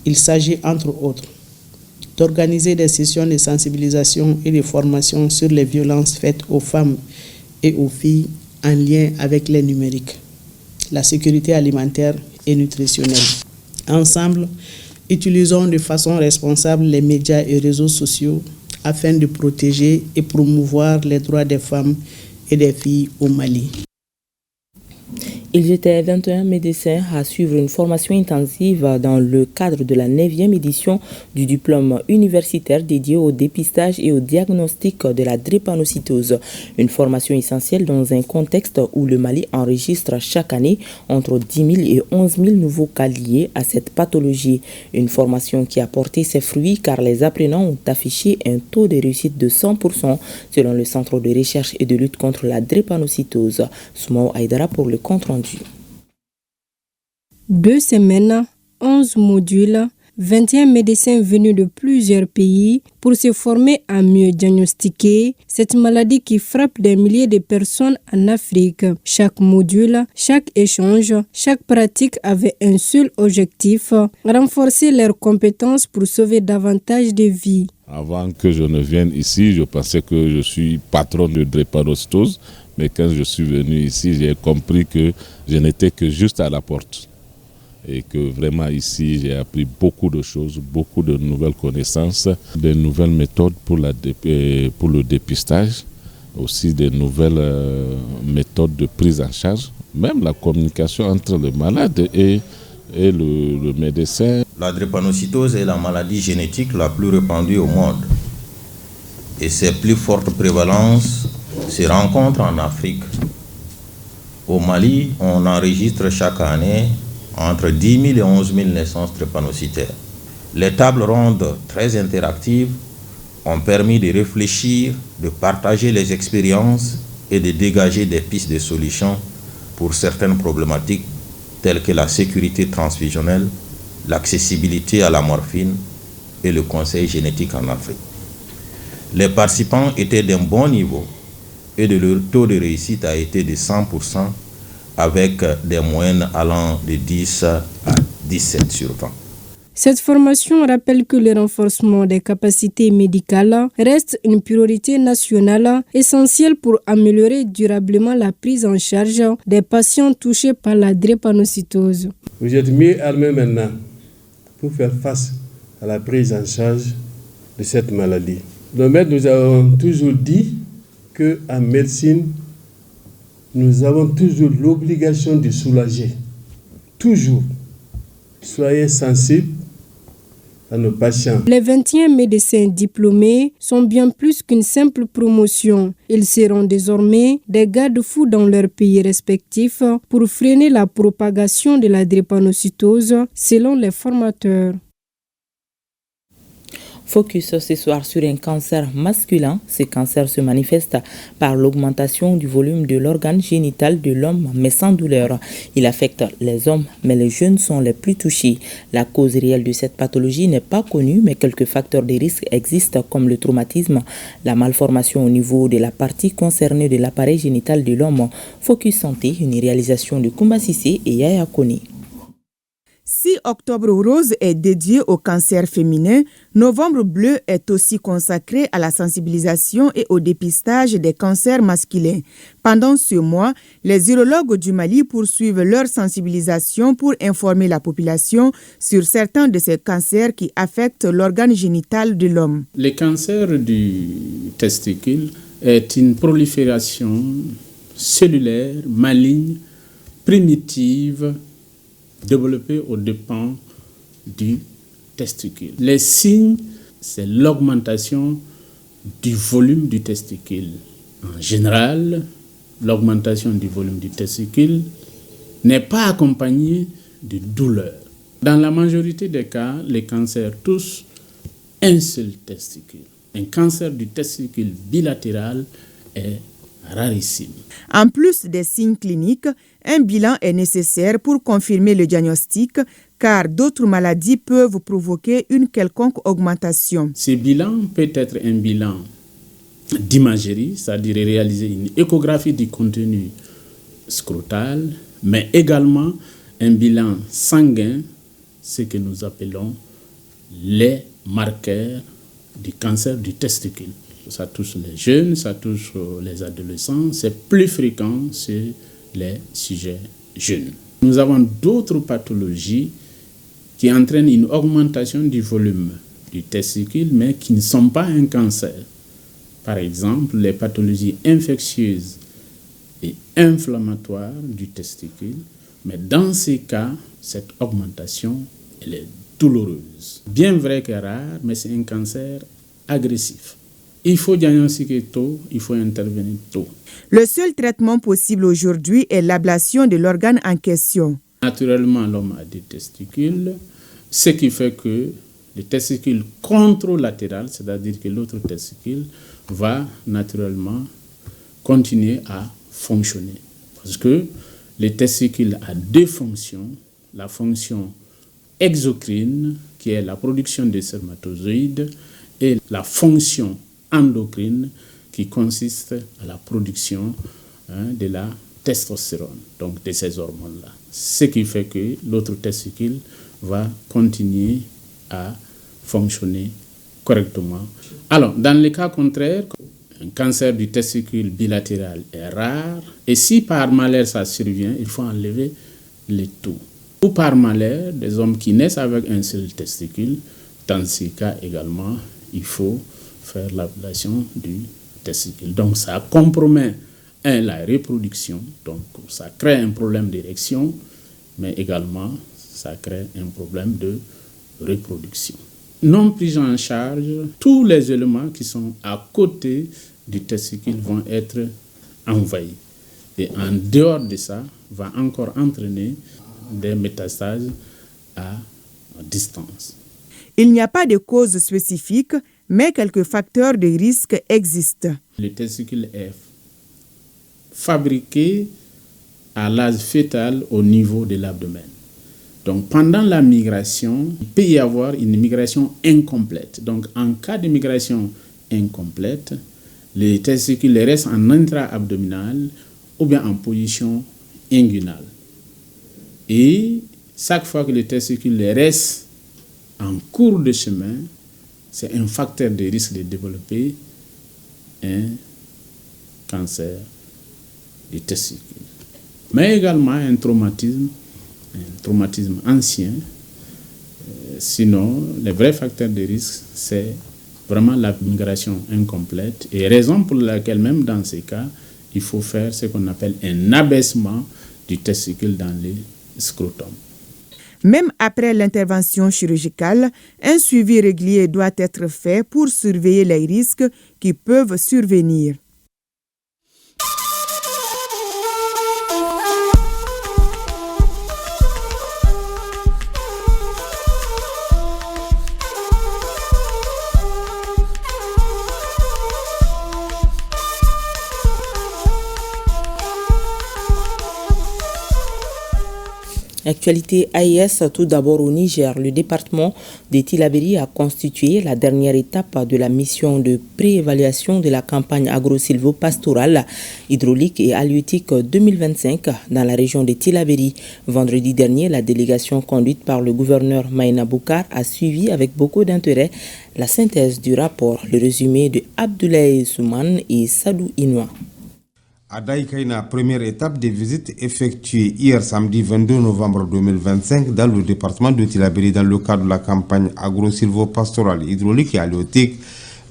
Il s'agit, entre autres, d'organiser des sessions de sensibilisation et de formation sur les violences faites aux femmes et aux filles en lien avec les numériques, la sécurité alimentaire et nutritionnelle. Ensemble, utilisons de façon responsable les médias et réseaux sociaux afin de protéger et promouvoir les droits des femmes et des filles au Mali. Ils étaient 21 médecins à suivre une formation intensive dans le cadre de la 9e édition du diplôme universitaire dédié au dépistage et au diagnostic de la drépanocytose. Une formation essentielle dans un contexte où le Mali enregistre chaque année entre 10 000 et 11 000 nouveaux cas liés à cette pathologie. Une formation qui a porté ses fruits car les apprenants ont affiché un taux de réussite de 100% selon le Centre de recherche et de lutte contre la drépanocytose. Soumao Aïdara pour le compte-rendu. 2 semaines, 11 modules, 21 médecins venus de plusieurs pays pour se former à mieux diagnostiquer cette maladie qui frappe des milliers de personnes en Afrique. Chaque module, chaque échange, chaque pratique avait un seul objectif, renforcer leurs compétences pour sauver davantage de vies. Avant que je ne vienne ici, je pensais que je suis patron de drépanocytose, mais quand je suis venu ici, j'ai compris que je n'étais que juste à la porte. Et que vraiment ici, j'ai appris beaucoup de choses, beaucoup de nouvelles connaissances, de nouvelles méthodes pour le dépistage, aussi de nouvelles méthodes de prise en charge, même la communication entre le malade et le médecin. La drépanocytose est la maladie génétique la plus répandue au monde. Et ses plus fortes prévalences se rencontrent en Afrique. Au Mali, on enregistre chaque année entre 10 000 et 11 000 naissances drépanocytaires. Les tables rondes très interactives ont permis de réfléchir, de partager les expériences et de dégager des pistes de solutions pour certaines problématiques telles que la sécurité transfusionnelle, l'accessibilité à la morphine et le conseil génétique en Afrique. Les participants étaient d'un bon niveau et leur taux de réussite a été de 100% avec des moyennes allant de 10 à 17 sur 20. Cette formation rappelle que le renforcement des capacités médicales reste une priorité nationale essentielle pour améliorer durablement la prise en charge des patients touchés par la drépanocytose. Vous êtes mieux armés maintenant pour faire face à la prise en charge de cette maladie. Donc, nous avons toujours dit qu'en médecine, nous avons toujours l'obligation de soulager. Toujours. Soyez sensibles à nos patients. Les 21 médecins diplômés sont bien plus qu'une simple promotion. Ils seront désormais des garde-fous dans leurs pays respectifs pour freiner la propagation de la drépanocytose, selon les formateurs. Focus ce soir sur un cancer masculin. Ce cancer se manifeste par l'augmentation du volume de l'organe génital de l'homme, mais sans douleur. Il affecte les hommes, mais les jeunes sont les plus touchés. La cause réelle de cette pathologie n'est pas connue, mais quelques facteurs de risque existent comme le traumatisme, la malformation au niveau de la partie concernée de l'appareil génital de l'homme. Focus Santé, une réalisation de Koumba Sissé et Yaya Kone. Si Octobre Rose est dédié au cancer féminin, Novembre Bleu est aussi consacré à la sensibilisation et au dépistage des cancers masculins. Pendant ce mois, les urologues du Mali poursuivent leur sensibilisation pour informer la population sur certains de ces cancers qui affectent l'organe génital de l'homme. Le cancer du testicule est une prolifération cellulaire, maligne, primitive, développé aux dépens du testicule. Les signes, c'est l'augmentation du volume du testicule. En général, l'augmentation du volume du testicule n'est pas accompagnée de douleur. Dans la majorité des cas, les cancers touchent un seul testicule. Un cancer du testicule bilatéral est rarissime. En plus des signes cliniques, un bilan est nécessaire pour confirmer le diagnostic, car d'autres maladies peuvent provoquer une quelconque augmentation. Ce bilan peut être un bilan d'imagerie, c'est-à-dire réaliser une échographie du contenu scrotal, mais également un bilan sanguin, ce que nous appelons les marqueurs du cancer du testicule. Ça touche les jeunes, ça touche les adolescents, c'est plus fréquent chez les sujets jeunes. Nous avons d'autres pathologies qui entraînent une augmentation du volume du testicule, mais qui ne sont pas un cancer. Par exemple, les pathologies infectieuses et inflammatoires du testicule, mais dans ces cas, cette augmentation, elle est douloureuse. Bien vrai qu'elle est rare, mais c'est un cancer agressif. Il faut diagnostiquer tôt, il faut intervenir tôt. Le seul traitement possible aujourd'hui est l'ablation de l'organe en question. Naturellement, l'homme a des testicules, ce qui fait que le testicule contralatéral, c'est-à-dire que l'autre testicule, va naturellement continuer à fonctionner. Parce que le testicule a deux fonctions. La fonction exocrine, qui est la production des spermatozoïdes, et la fonction endocrine, qui consiste à la production de la testostérone, donc de ces hormones-là. Ce qui fait que l'autre testicule va continuer à fonctionner correctement. Alors, dans le cas contraire, un cancer du testicule bilatéral est rare, et si par malheur ça survient, il faut enlever le tout. Ou par malheur, des hommes qui naissent avec un seul testicule, dans ces cas également, il faut faire l'ablation du testicule. Donc ça compromet la reproduction, donc ça crée un problème d'érection, mais également ça crée un problème de reproduction. Non pris en charge, tous les éléments qui sont à côté du testicule vont être envahis. Et en dehors de ça, va encore entraîner des métastases à distance. Il n'y a pas de cause spécifique, mais quelques facteurs de risque existent. Le testicule est fabriqués à l'âge fœtal au niveau de l'abdomen. Donc pendant la migration, il peut y avoir une migration incomplète. Donc en cas de migration incomplète, les testicules restent en intra-abdominal ou bien en position inguinale. Et chaque fois que les testicules restent en cours de chemin, c'est un facteur de risque de développer un cancer des testicules. Mais également un traumatisme ancien. Sinon, les vrais facteurs de risque, c'est vraiment la migration incomplète. Et raison pour laquelle, même dans ces cas, il faut faire ce qu'on appelle un abaissement du testicule dans les scrotum. Même après l'intervention chirurgicale, un suivi régulier doit être fait pour surveiller les risques qui peuvent survenir. Actualité AIS, tout d'abord au Niger. Le département de Tillabéri a constitué la dernière étape de la mission de préévaluation de la campagne agro-silvo-pastorale, hydraulique et halieutique 2025 dans la région de Tillabéri. Vendredi dernier, la délégation conduite par le gouverneur Maïna Boukar a suivi avec beaucoup d'intérêt la synthèse du rapport, le résumé de Abdoulaye Souman et Sadou Inoua. À Daïkaïna, première étape des visites effectuées hier samedi 22 novembre 2025 dans le département de Tillabéri dans le cadre de la campagne agro-silvo-pastorale hydraulique et halieutique.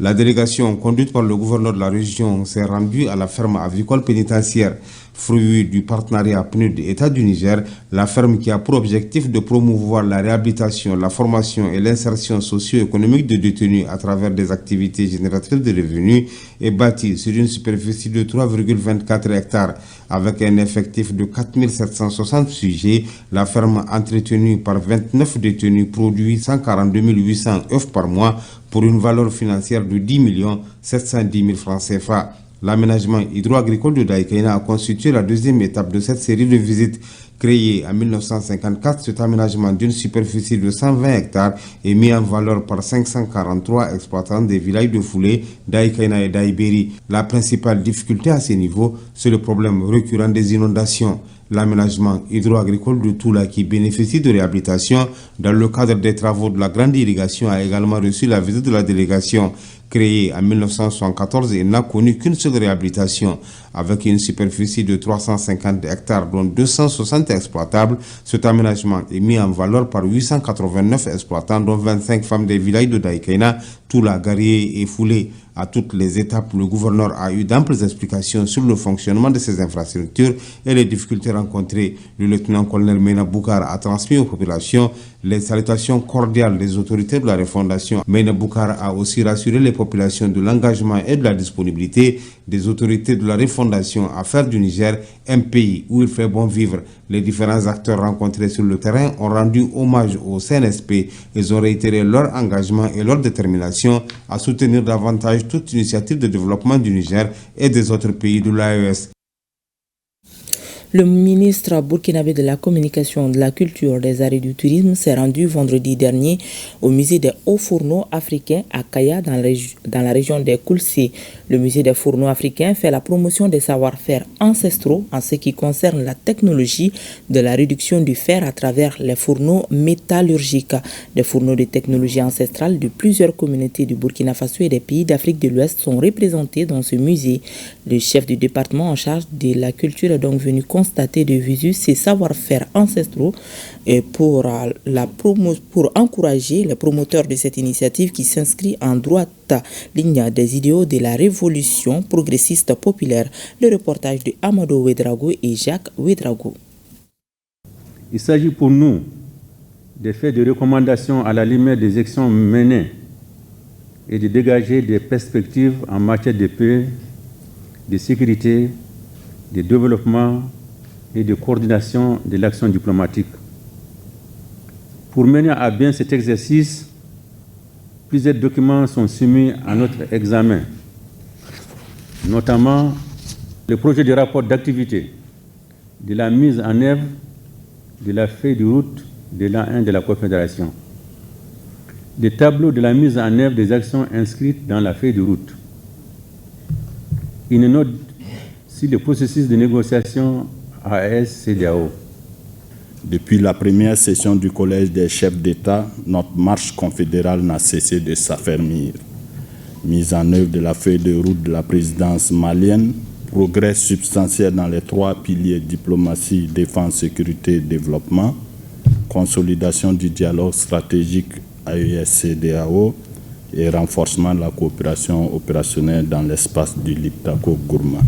La délégation conduite par le gouverneur de la région s'est rendue à la ferme avicole pénitentiaire, fruit du partenariat PNUD État du Niger, la ferme qui a pour objectif de promouvoir la réhabilitation, la formation et l'insertion socio-économique de détenus à travers des activités génératrices de revenus est bâtie sur une superficie de 3,24 hectares. Avec un effectif de 4760 sujets, la ferme entretenue par 29 détenus produit 142 800 œufs par mois pour une valeur financière de 10 710 000 francs CFA. L'aménagement hydro-agricole de Daïkaïna a constitué la deuxième étape de cette série de visites. Créé en 1954, cet aménagement d'une superficie de 120 hectares est mis en valeur par 543 exploitants des villages de Foulé, Daïkaïna et Daïbéri. La principale difficulté à ce niveau, c'est le problème récurrent des inondations. L'aménagement hydro-agricole de Toula, qui bénéficie de réhabilitation dans le cadre des travaux de la grande irrigation, a également reçu la visite de la délégation. Créé en 1974 et n'a connu qu'une seule réhabilitation. Avec une superficie de 350 hectares, dont 260 exploitables, cet aménagement est mis en valeur par 889 exploitants, dont 25 femmes des villages de Daïkaïna, Toula, Garié et Foulé. À toutes les étapes, le gouverneur a eu d'amples explications sur le fonctionnement de ces infrastructures et les difficultés rencontrées. Le lieutenant-colonel Maïna Boukar a transmis aux populations les salutations cordiales des autorités de la refondation. Maïna Boukar a aussi rassuré les populations de l'engagement et de la disponibilité des autorités de la refondation à faire du Niger un pays où il fait bon vivre. Les différents acteurs rencontrés sur le terrain ont rendu hommage au CNSP. Ils ont réitéré leur engagement et leur détermination à soutenir davantage toute initiative de développement du Niger et des autres pays de l'AES. Le ministre burkinabé de la Communication, de la Culture, des Arts et du Tourisme s'est rendu vendredi dernier au musée des hauts fourneaux africains à Kaya dans la région des Koulsé. Le musée des fourneaux africains fait la promotion des savoir-faire ancestraux en ce qui concerne la technologie de la réduction du fer à travers les fourneaux métallurgiques. Des fourneaux de technologie ancestrale de plusieurs communautés du Burkina Faso et des pays d'Afrique de l'Ouest sont représentés dans ce musée. Le chef du département en charge de la culture est donc venu constater de visu ces savoir-faire ancestraux et pour encourager les promoteurs de cette initiative qui s'inscrit en droite ligne des idéaux de la révolution progressiste populaire. Le reportage de Amadou Ouedraogo et Jacques Ouedraogo. Il s'agit pour nous de faire des recommandations à la limite des actions menées et de dégager des perspectives en matière de paix, de sécurité, de développement et de coordination de l'action diplomatique. Pour mener à bien cet exercice, plusieurs documents sont soumis à notre examen, notamment Le projet de rapport d'activité de la mise en œuvre de la feuille de route de l'A1 de la Confédération. Des tableaux de la mise en œuvre des actions inscrites dans la feuille de route. Une note sur le processus de négociation AES-CEDEAO. Depuis la première session du Collège des chefs d'État, notre marche confédérale n'a cessé de s'affermir. Mise en œuvre de la feuille de route de la présidence malienne, progrès substantiel dans les 3 piliers diplomatie, défense, sécurité et développement, consolidation du dialogue stratégique AES-CEDEAO et renforcement de la coopération opérationnelle dans l'espace du Liptako-Gourma.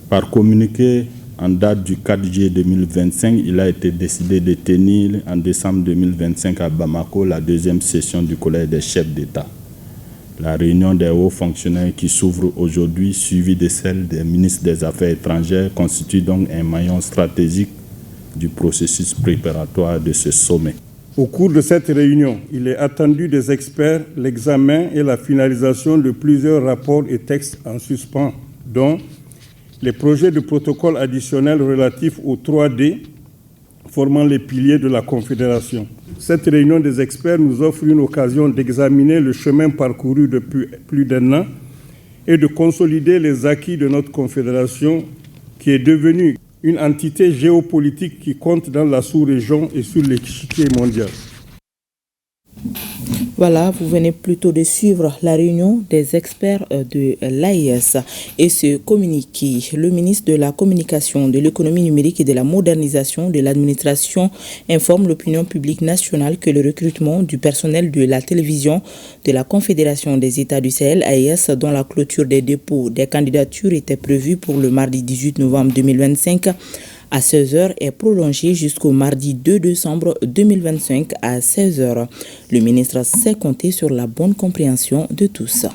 Par communiqué en date du 4 juillet 2025, il a été décidé de tenir en décembre 2025 à Bamako la 2e session du Collège des chefs d'État. La réunion des hauts fonctionnaires qui s'ouvre aujourd'hui, suivie de celle des ministres des Affaires étrangères, constitue donc un maillon stratégique du processus préparatoire de ce sommet. Au cours de cette réunion, il est attendu des experts l'examen et la finalisation de plusieurs rapports et textes en suspens, dont les projets de protocole additionnel relatifs aux 3D formant les piliers de la Confédération. Cette réunion des experts nous offre une occasion d'examiner le chemin parcouru depuis plus d'1 an et de consolider les acquis de notre Confédération qui est devenue une entité géopolitique qui compte dans la sous-région et sur l'échiquier mondial. Voilà, vous venez plutôt de suivre la réunion des experts de l'AES et ce communiqué. Le ministre de la Communication, de l'Économie numérique et de la modernisation de l'administration informe l'opinion publique nationale que le recrutement du personnel de la télévision de la Confédération des États du Sahel, AES, dont la clôture des dépôts des candidatures était prévue pour le mardi 18 novembre 2025, à 16h est prolongé jusqu'au mardi 2 décembre 2025 à 16h. Le ministre sait compter sur la bonne compréhension de tous.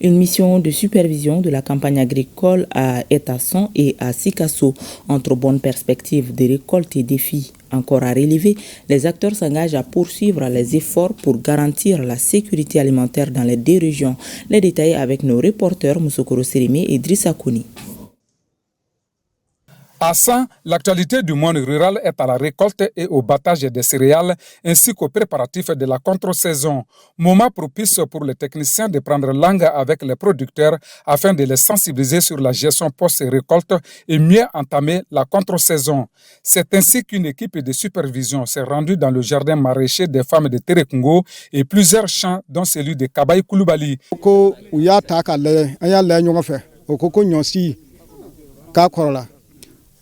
Une mission de supervision de la campagne agricole à Etasson et à Sikasso. Entre bonnes perspectives de récolte et défis encore à relever, les acteurs s'engagent à poursuivre les efforts pour garantir la sécurité alimentaire dans les 2 régions. Les détails avec nos reporters Moussokoro Sérimé et Drissa Kouni. À San, l'actualité du monde rural est à la récolte et au battage des céréales ainsi qu'aux préparatifs de la contre-saison. Moment propice pour les techniciens de prendre langue avec les producteurs afin de les sensibiliser sur la gestion post-récolte et mieux entamer la contre-saison. C'est ainsi qu'une équipe de supervision s'est rendue dans le jardin maraîcher des femmes de Terekungo et plusieurs champs dont celui de Kabaï Koulibaly.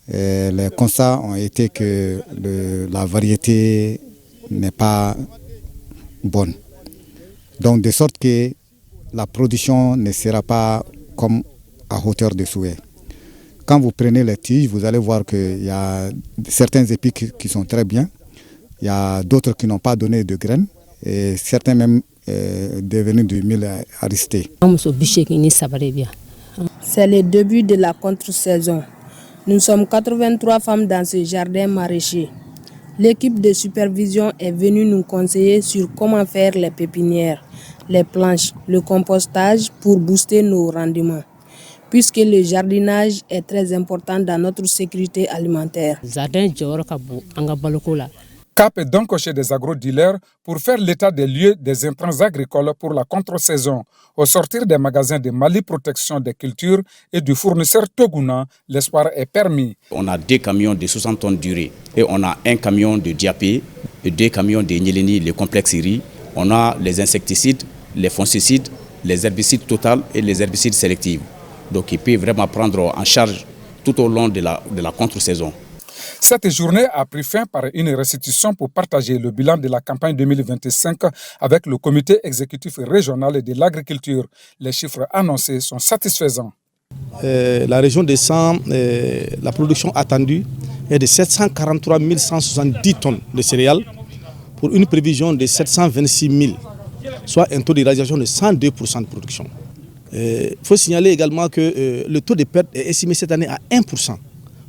Les constats ont été que la variété n'est pas bonne. Donc de sorte que la production ne sera pas comme à hauteur de souhait. Quand vous prenez les tiges, vous allez voir qu'il y a certains épis qui sont très bien. Il y a d'autres qui n'ont pas donné de graines et certains même devenus du mil aristé. C'est le début de la contre-saison. Nous sommes 83 femmes dans ce jardin maraîcher. L'équipe de supervision est venue nous conseiller sur comment faire les pépinières, les planches, le compostage pour booster nos rendements, puisque le jardinage est très important dans notre sécurité alimentaire. Cap est donc chez des agro-dealers pour faire l'état des lieux des intrants agricoles pour la contre-saison. Au sortir des magasins de Mali Protection des Cultures et du fournisseur Toguna, l'espoir est permis. On a 2 camions de 60 tonnes d'urée et on a 1 camion de diapé et 2 camions de Nyeleni, le complexe IRI. On a les insecticides, les fongicides, les herbicides total et les herbicides sélectifs. Donc il peut vraiment prendre en charge tout au long de la contre-saison. Cette journée a pris fin par une restitution pour partager le bilan de la campagne 2025 avec le comité exécutif régional de l'agriculture. Les chiffres annoncés sont satisfaisants. La région de San, la production attendue est de 743 170 tonnes de céréales pour une prévision de 726 000. soit un taux de réalisation de 102% de production. Il faut signaler également que le taux de perte est estimé cette année à 1%,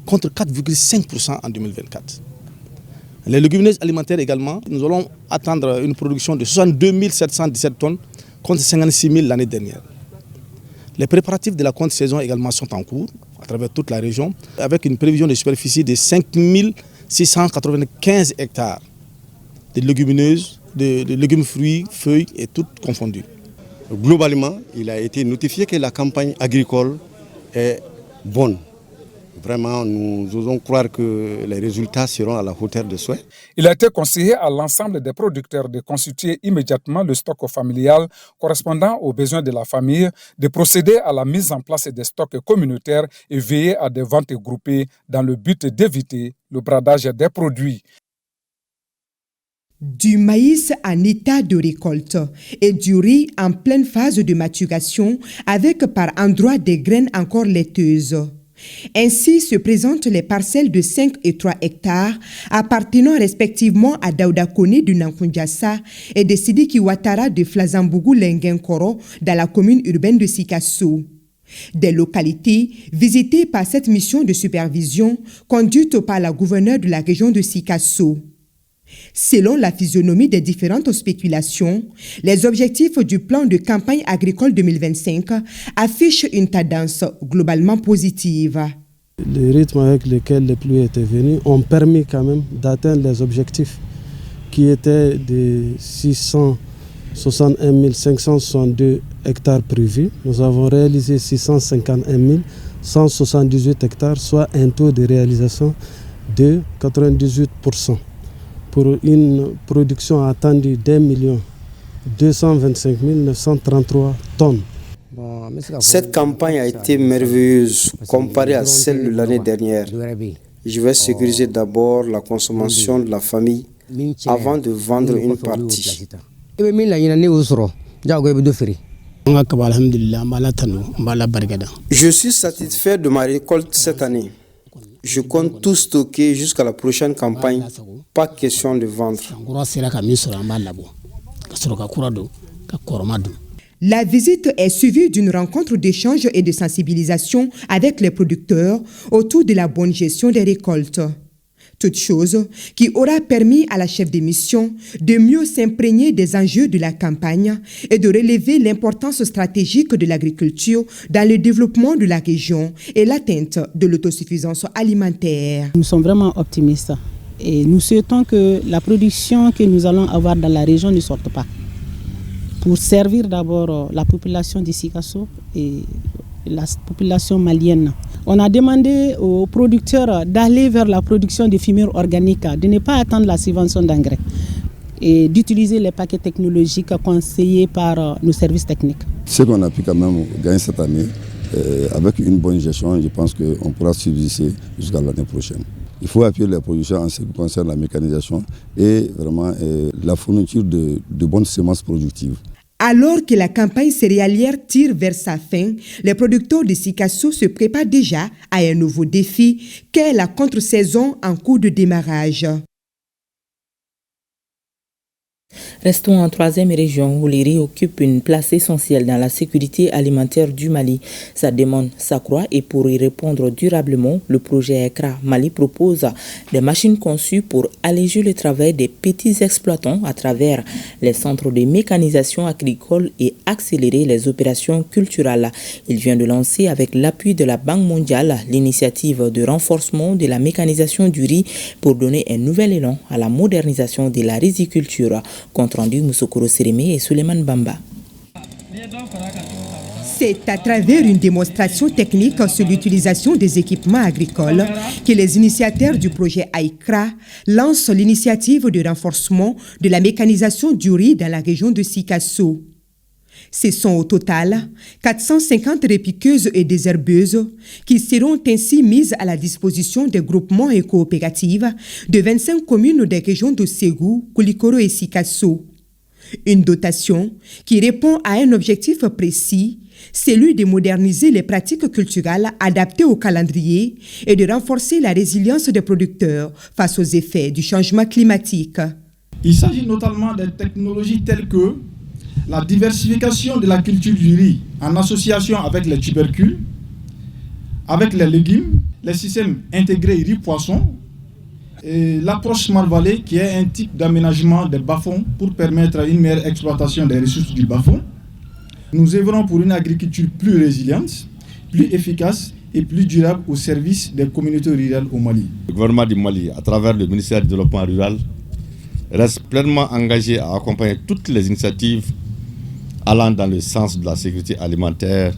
contre 4,5% en 2024. Les légumineuses alimentaires également, nous allons attendre une production de 62 717 tonnes, contre 56 000 l'année dernière. Les préparatifs de la contre-saison également sont en cours à travers toute la région, avec une prévision de superficie de 5 695 hectares de légumineuses, de légumes, fruits, feuilles et toutes confondues. Globalement, il a été notifié que la campagne agricole est bonne. Vraiment, nous osons croire que les résultats seront à la hauteur de souhait. Il a été conseillé à l'ensemble des producteurs de constituer immédiatement le stock familial correspondant aux besoins de la famille, de procéder à la mise en place des stocks communautaires et veiller à des ventes groupées dans le but d'éviter le bradage des produits. Du maïs en état de récolte et du riz en pleine phase de maturation avec par endroits des graines encore laiteuses. Ainsi se présentent les parcelles de 5 et 3 hectares appartenant respectivement à Daouda Kone de Nankundiassa et de Sidiki Ouattara de Flazambougou Lengenkoro dans la commune urbaine de Sikasso. Des localités visitées par cette mission de supervision conduite par la gouverneure de la région de Sikasso. Selon la physionomie des différentes spéculations, les objectifs du plan de campagne agricole 2025 affichent une tendance globalement positive. Le rythme avec lequel les pluies étaient venues ont permis quand même d'atteindre les objectifs qui étaient de 661 562 hectares prévus. Nous avons réalisé 651 178 hectares, soit un taux de réalisation de 98%. Pour une production attendue d'1 225 933 tonnes. Cette campagne a été merveilleuse comparée à celle de l'année dernière. Je vais sécuriser d'abord la consommation de la famille avant de vendre une partie. Je suis satisfait de ma récolte cette année. Je compte tout stocker jusqu'à la prochaine campagne. Pas question de vendre. La visite est suivie d'une rencontre d'échange et de sensibilisation avec les producteurs autour de la bonne gestion des récoltes. Toute chose qui aura permis à la chef de mission de mieux s'imprégner des enjeux de la campagne et de relever l'importance stratégique de l'agriculture dans le développement de la région et l'atteinte de l'autosuffisance alimentaire. Nous sommes vraiment optimistes et nous souhaitons que la production que nous allons avoir dans la région ne sorte pas pour servir d'abord la population de Sikasso et la population malienne. On a demandé aux producteurs d'aller vers la production de fumures organiques, de ne pas attendre la subvention d'engrais et d'utiliser les paquets technologiques conseillés par nos services techniques. Ce qu'on a pu quand même gagner cette année, avec une bonne gestion, je pense qu'on pourra subsister jusqu'à l'année prochaine. Il faut appuyer les productions en ce qui concerne la mécanisation et vraiment la fourniture de bonnes semences productives. Alors que la campagne céréalière tire vers sa fin, les producteurs de Sikasso se préparent déjà à un nouveau défi qu'est la contre-saison en cours de démarrage. Restons en troisième région où les riz occupent une place essentielle dans la sécurité alimentaire du Mali. Sa demande s'accroît et pour y répondre durablement, le projet ECRA Mali propose des machines conçues pour alléger le travail des petits exploitants à travers les centres de mécanisation agricole et accélérer les opérations culturelles. Il vient de lancer avec l'appui de la Banque mondiale l'initiative de renforcement de la mécanisation du riz pour donner un nouvel élan à la modernisation de la riziculture. Compte rendu Moussokoro Sérémé et Suleiman Bamba. C'est à travers une démonstration technique sur l'utilisation des équipements agricoles que les initiateurs du projet ECRA lancent l'initiative de renforcement de la mécanisation du riz dans la région de Sikasso. Ce sont au total 450 répiqueuses et désherbeuses qui seront ainsi mises à la disposition des groupements et coopératives de 25 communes des régions de Ségou, Koulikoro et Sikasso. Une dotation qui répond à un objectif précis, celui de moderniser les pratiques culturelles adaptées au calendrier et de renforcer la résilience des producteurs face aux effets du changement climatique. Il s'agit notamment de technologies telles que la diversification de la culture du riz en association avec les tubercules, avec les légumes, les systèmes intégrés riz-poisson, et l'approche Smart Valley qui est un type d'aménagement des bas-fonds pour permettre une meilleure exploitation des ressources du bas-fond. Nous œuvrons pour une agriculture plus résiliente, plus efficace et plus durable au service des communautés rurales au Mali. Le gouvernement du Mali, à travers le ministère du Développement rural, reste pleinement engagé à accompagner toutes les initiatives allant dans le sens de la sécurité alimentaire,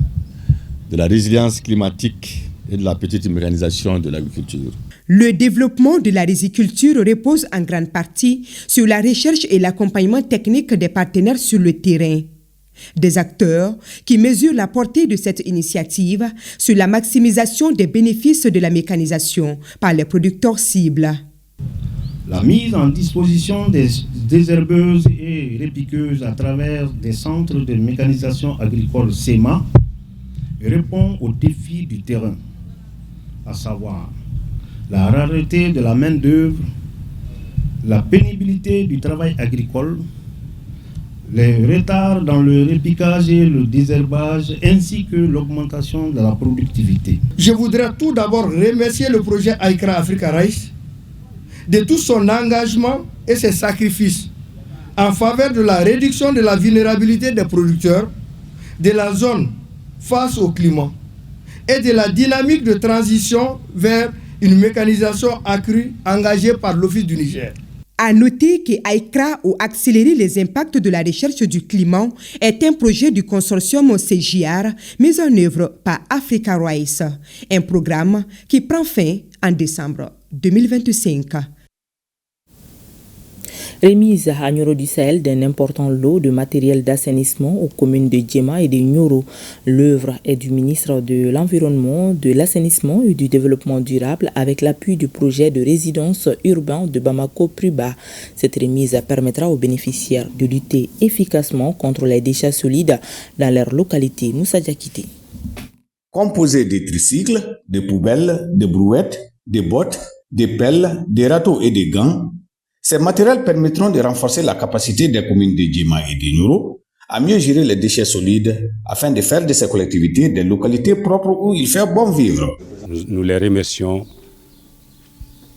de la résilience climatique et de la petite mécanisation de l'agriculture. Le développement de la riziculture repose en grande partie sur la recherche et l'accompagnement technique des partenaires sur le terrain. Des acteurs qui mesurent la portée de cette initiative sur la maximisation des bénéfices de la mécanisation par les producteurs cibles. La mise en disposition des désherbeuses et répiqueuses à travers des centres de mécanisation agricole SEMA répond aux défis du terrain, à savoir la rareté de la main-d'œuvre, la pénibilité du travail agricole, les retards dans le répiquage et le désherbage, ainsi que l'augmentation de la productivité. Je voudrais tout d'abord remercier le projet AICRA Africa Rice de tout son engagement et ses sacrifices en faveur de la réduction de la vulnérabilité des producteurs, de la zone face au climat et de la dynamique de transition vers une mécanisation accrue engagée par l'Office du Niger. À noter que AICRA, ou Accélérer les impacts de la recherche du climat, est un projet du consortium CGR mis en œuvre par Africa Rice, un programme qui prend fin en décembre 2025. Remise à Nioro du Sahel d'un important lot de matériel d'assainissement aux communes de Djema et de Nioro. L'œuvre est du ministre de l'Environnement, de l'Assainissement et du Développement durable avec l'appui du projet de résidence urbain de Bamako-Pruba. Cette remise permettra aux bénéficiaires de lutter efficacement contre les déchets solides dans leur localité. Moussa Diakité. Composé de tricycles, de poubelles, de brouettes, de bottes, de pelles, de râteaux et de gants, ces matériels permettront de renforcer la capacité des communes de Djema et de Nioro à mieux gérer les déchets solides afin de faire de ces collectivités des localités propres où il fait bon vivre. Nous les remercions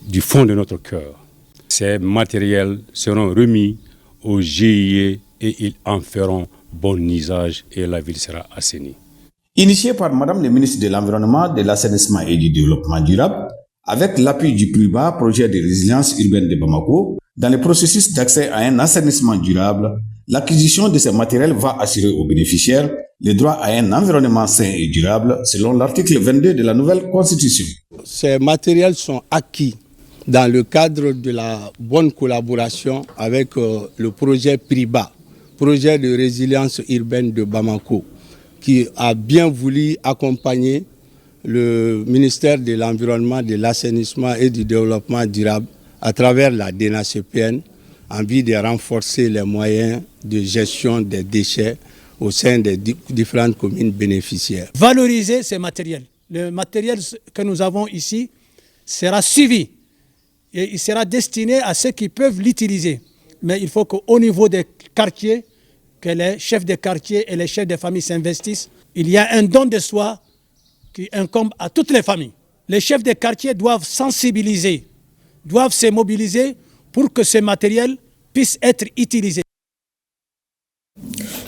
du fond de notre cœur. Ces matériels seront remis aux GIE et ils en feront bon usage et la ville sera assainie. Initié par Madame le ministre de l'Environnement, de l'Assainissement et du Développement durable, avec l'appui du PRUBA, projet de résilience urbaine de Bamako, dans le processus d'accès à un assainissement durable, l'acquisition de ces matériels va assurer aux bénéficiaires le droit à un environnement sain et durable selon l'article 22 de la nouvelle Constitution. Ces matériels sont acquis dans le cadre de la bonne collaboration avec le projet PRIBA, projet de résilience urbaine de Bamako, qui a bien voulu accompagner le ministère de l'Environnement, de l'Assainissement et du Développement durable à travers la DENACPN en vue de renforcer les moyens de gestion des déchets au sein des différentes communes bénéficiaires. Valoriser ces matériels. Le matériel que nous avons ici sera suivi et il sera destiné à ceux qui peuvent l'utiliser. Mais il faut qu'au niveau des quartiers, que les chefs de quartier et les chefs de famille s'investissent. Il y a un don de soi qui incombe à toutes les familles. Les chefs de quartier doivent sensibiliser, doivent se mobiliser pour que ce matériel puisse être utilisé.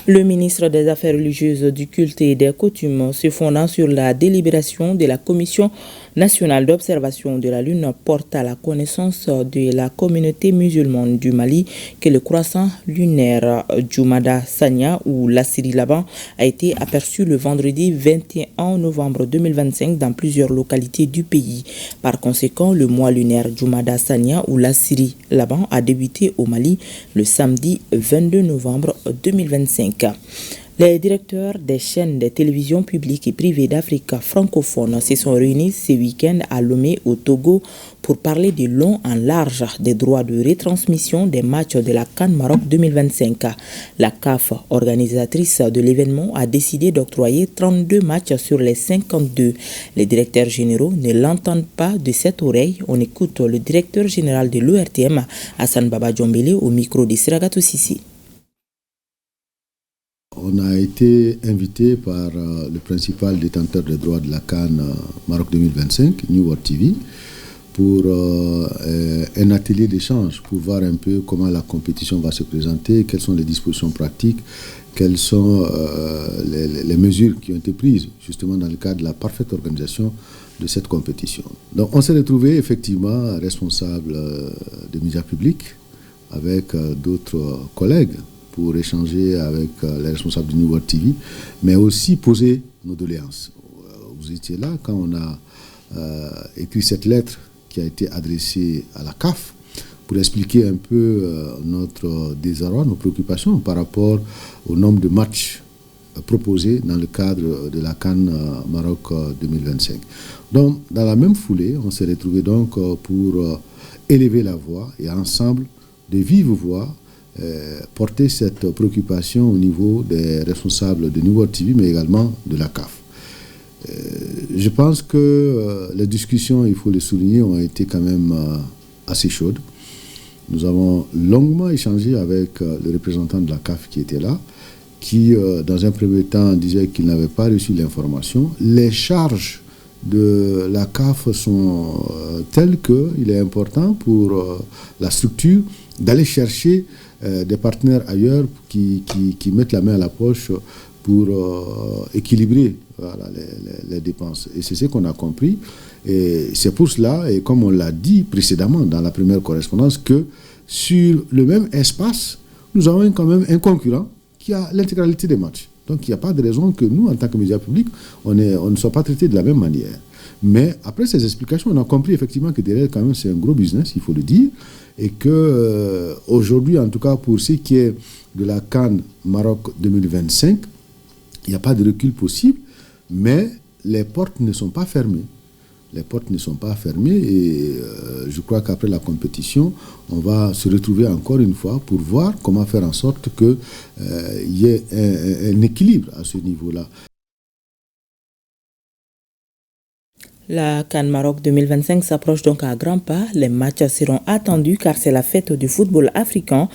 Le ministre des Affaires religieuses, du culte et des coutumes, se fondant sur la délibération de la Commission nationale d'observation de la Lune, porte à la connaissance de la communauté musulmane du Mali que le croissant lunaire Djoumada Sania ou Lassiri Laban a été aperçu le vendredi 21 novembre 2025 dans plusieurs localités du pays. Par conséquent, le mois lunaire Djoumada Sania ou Lassiri Laban a débuté au Mali le samedi 22 novembre 2025. Les directeurs des chaînes de télévision publiques et privées d'Afrique francophone se sont réunis ce week-end à Lomé au Togo pour parler de long en large des droits de retransmission des matchs de la CAN Maroc 2025. La CAF, organisatrice de l'événement, a décidé d'octroyer 32 matchs sur les 52. Les directeurs généraux ne l'entendent pas de cette oreille. On écoute le directeur général de l'ORTM, Hassan Baba Djombele, au micro de Siragato Sissi. On a été invité par le principal détenteur des droits de la CAN Maroc 2025, New World TV, pour un atelier d'échange pour voir un peu comment la compétition va se présenter, quelles sont les dispositions pratiques, quelles sont les mesures qui ont été prises justement dans le cadre de la parfaite organisation de cette compétition. Donc on s'est retrouvé effectivement responsable des médias publics avec d'autres collègues pour échanger avec les responsables du New World TV, mais aussi poser nos doléances. Vous étiez là quand on a écrit cette lettre qui a été adressée à la CAF pour expliquer un peu notre désarroi, nos préoccupations par rapport au nombre de matchs proposés dans le cadre de la CAN Maroc 2025. Donc, dans la même foulée, on s'est retrouvés donc pour élever la voix et ensemble, de vive voix, porter cette préoccupation au niveau des responsables de New World TV, mais également de la CAF. Je pense que les discussions, il faut le souligner, ont été quand même assez chaudes. Nous avons longuement échangé avec le représentant de la CAF qui était là, qui, dans un premier temps, disait qu'il n'avait pas reçu l'information. Les charges de la CAF sont telles qu'il est important pour la structure d'aller chercher des partenaires ailleurs qui mettent la main à la poche pour équilibrer les dépenses. Et c'est ce qu'on a compris. Et c'est pour cela, et comme on l'a dit précédemment dans la première correspondance, que sur le même espace, nous avons quand même un concurrent qui a l'intégralité des matchs. Donc il n'y a pas de raison que nous, en tant que médias publics, on ne soit pas traités de la même manière. Mais après ces explications, on a compris effectivement que derrière, quand même, c'est un gros business, il faut le dire, et que aujourd'hui, en tout cas pour ce qui est de la CAN Maroc 2025, il n'y a pas de recul possible, mais les portes ne sont pas fermées. Les portes ne sont pas fermées et je crois qu'après la compétition, on va se retrouver encore une fois pour voir comment faire en sorte qu'il y ait un équilibre à ce niveau-là. La CAN Maroc 2025 s'approche donc à grands pas. Les matchs seront attendus car c'est la fête du football africain.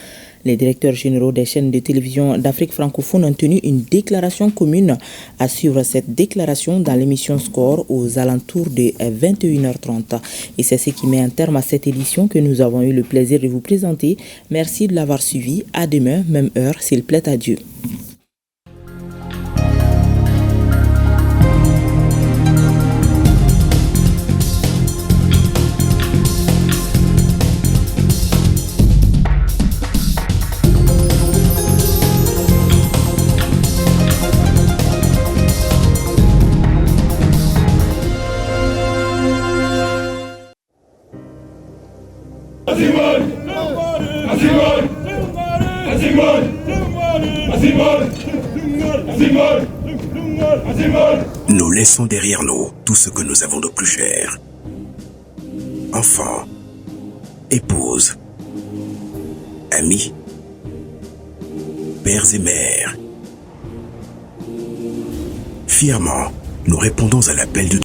Les directeurs généraux des chaînes de télévision d'Afrique francophone ont tenu une déclaration commune. À suivre cette déclaration dans l'émission Score aux alentours de 21h30. Et c'est ce qui met un terme à cette édition que nous avons eu le plaisir de vous présenter. Merci de l'avoir suivi. À demain, même heure, s'il plaît à Dieu. Nous laissons derrière nous tout ce que nous avons de plus cher. Enfants, épouses, amis, pères et mères. Fièrement, nous répondons à l'appel de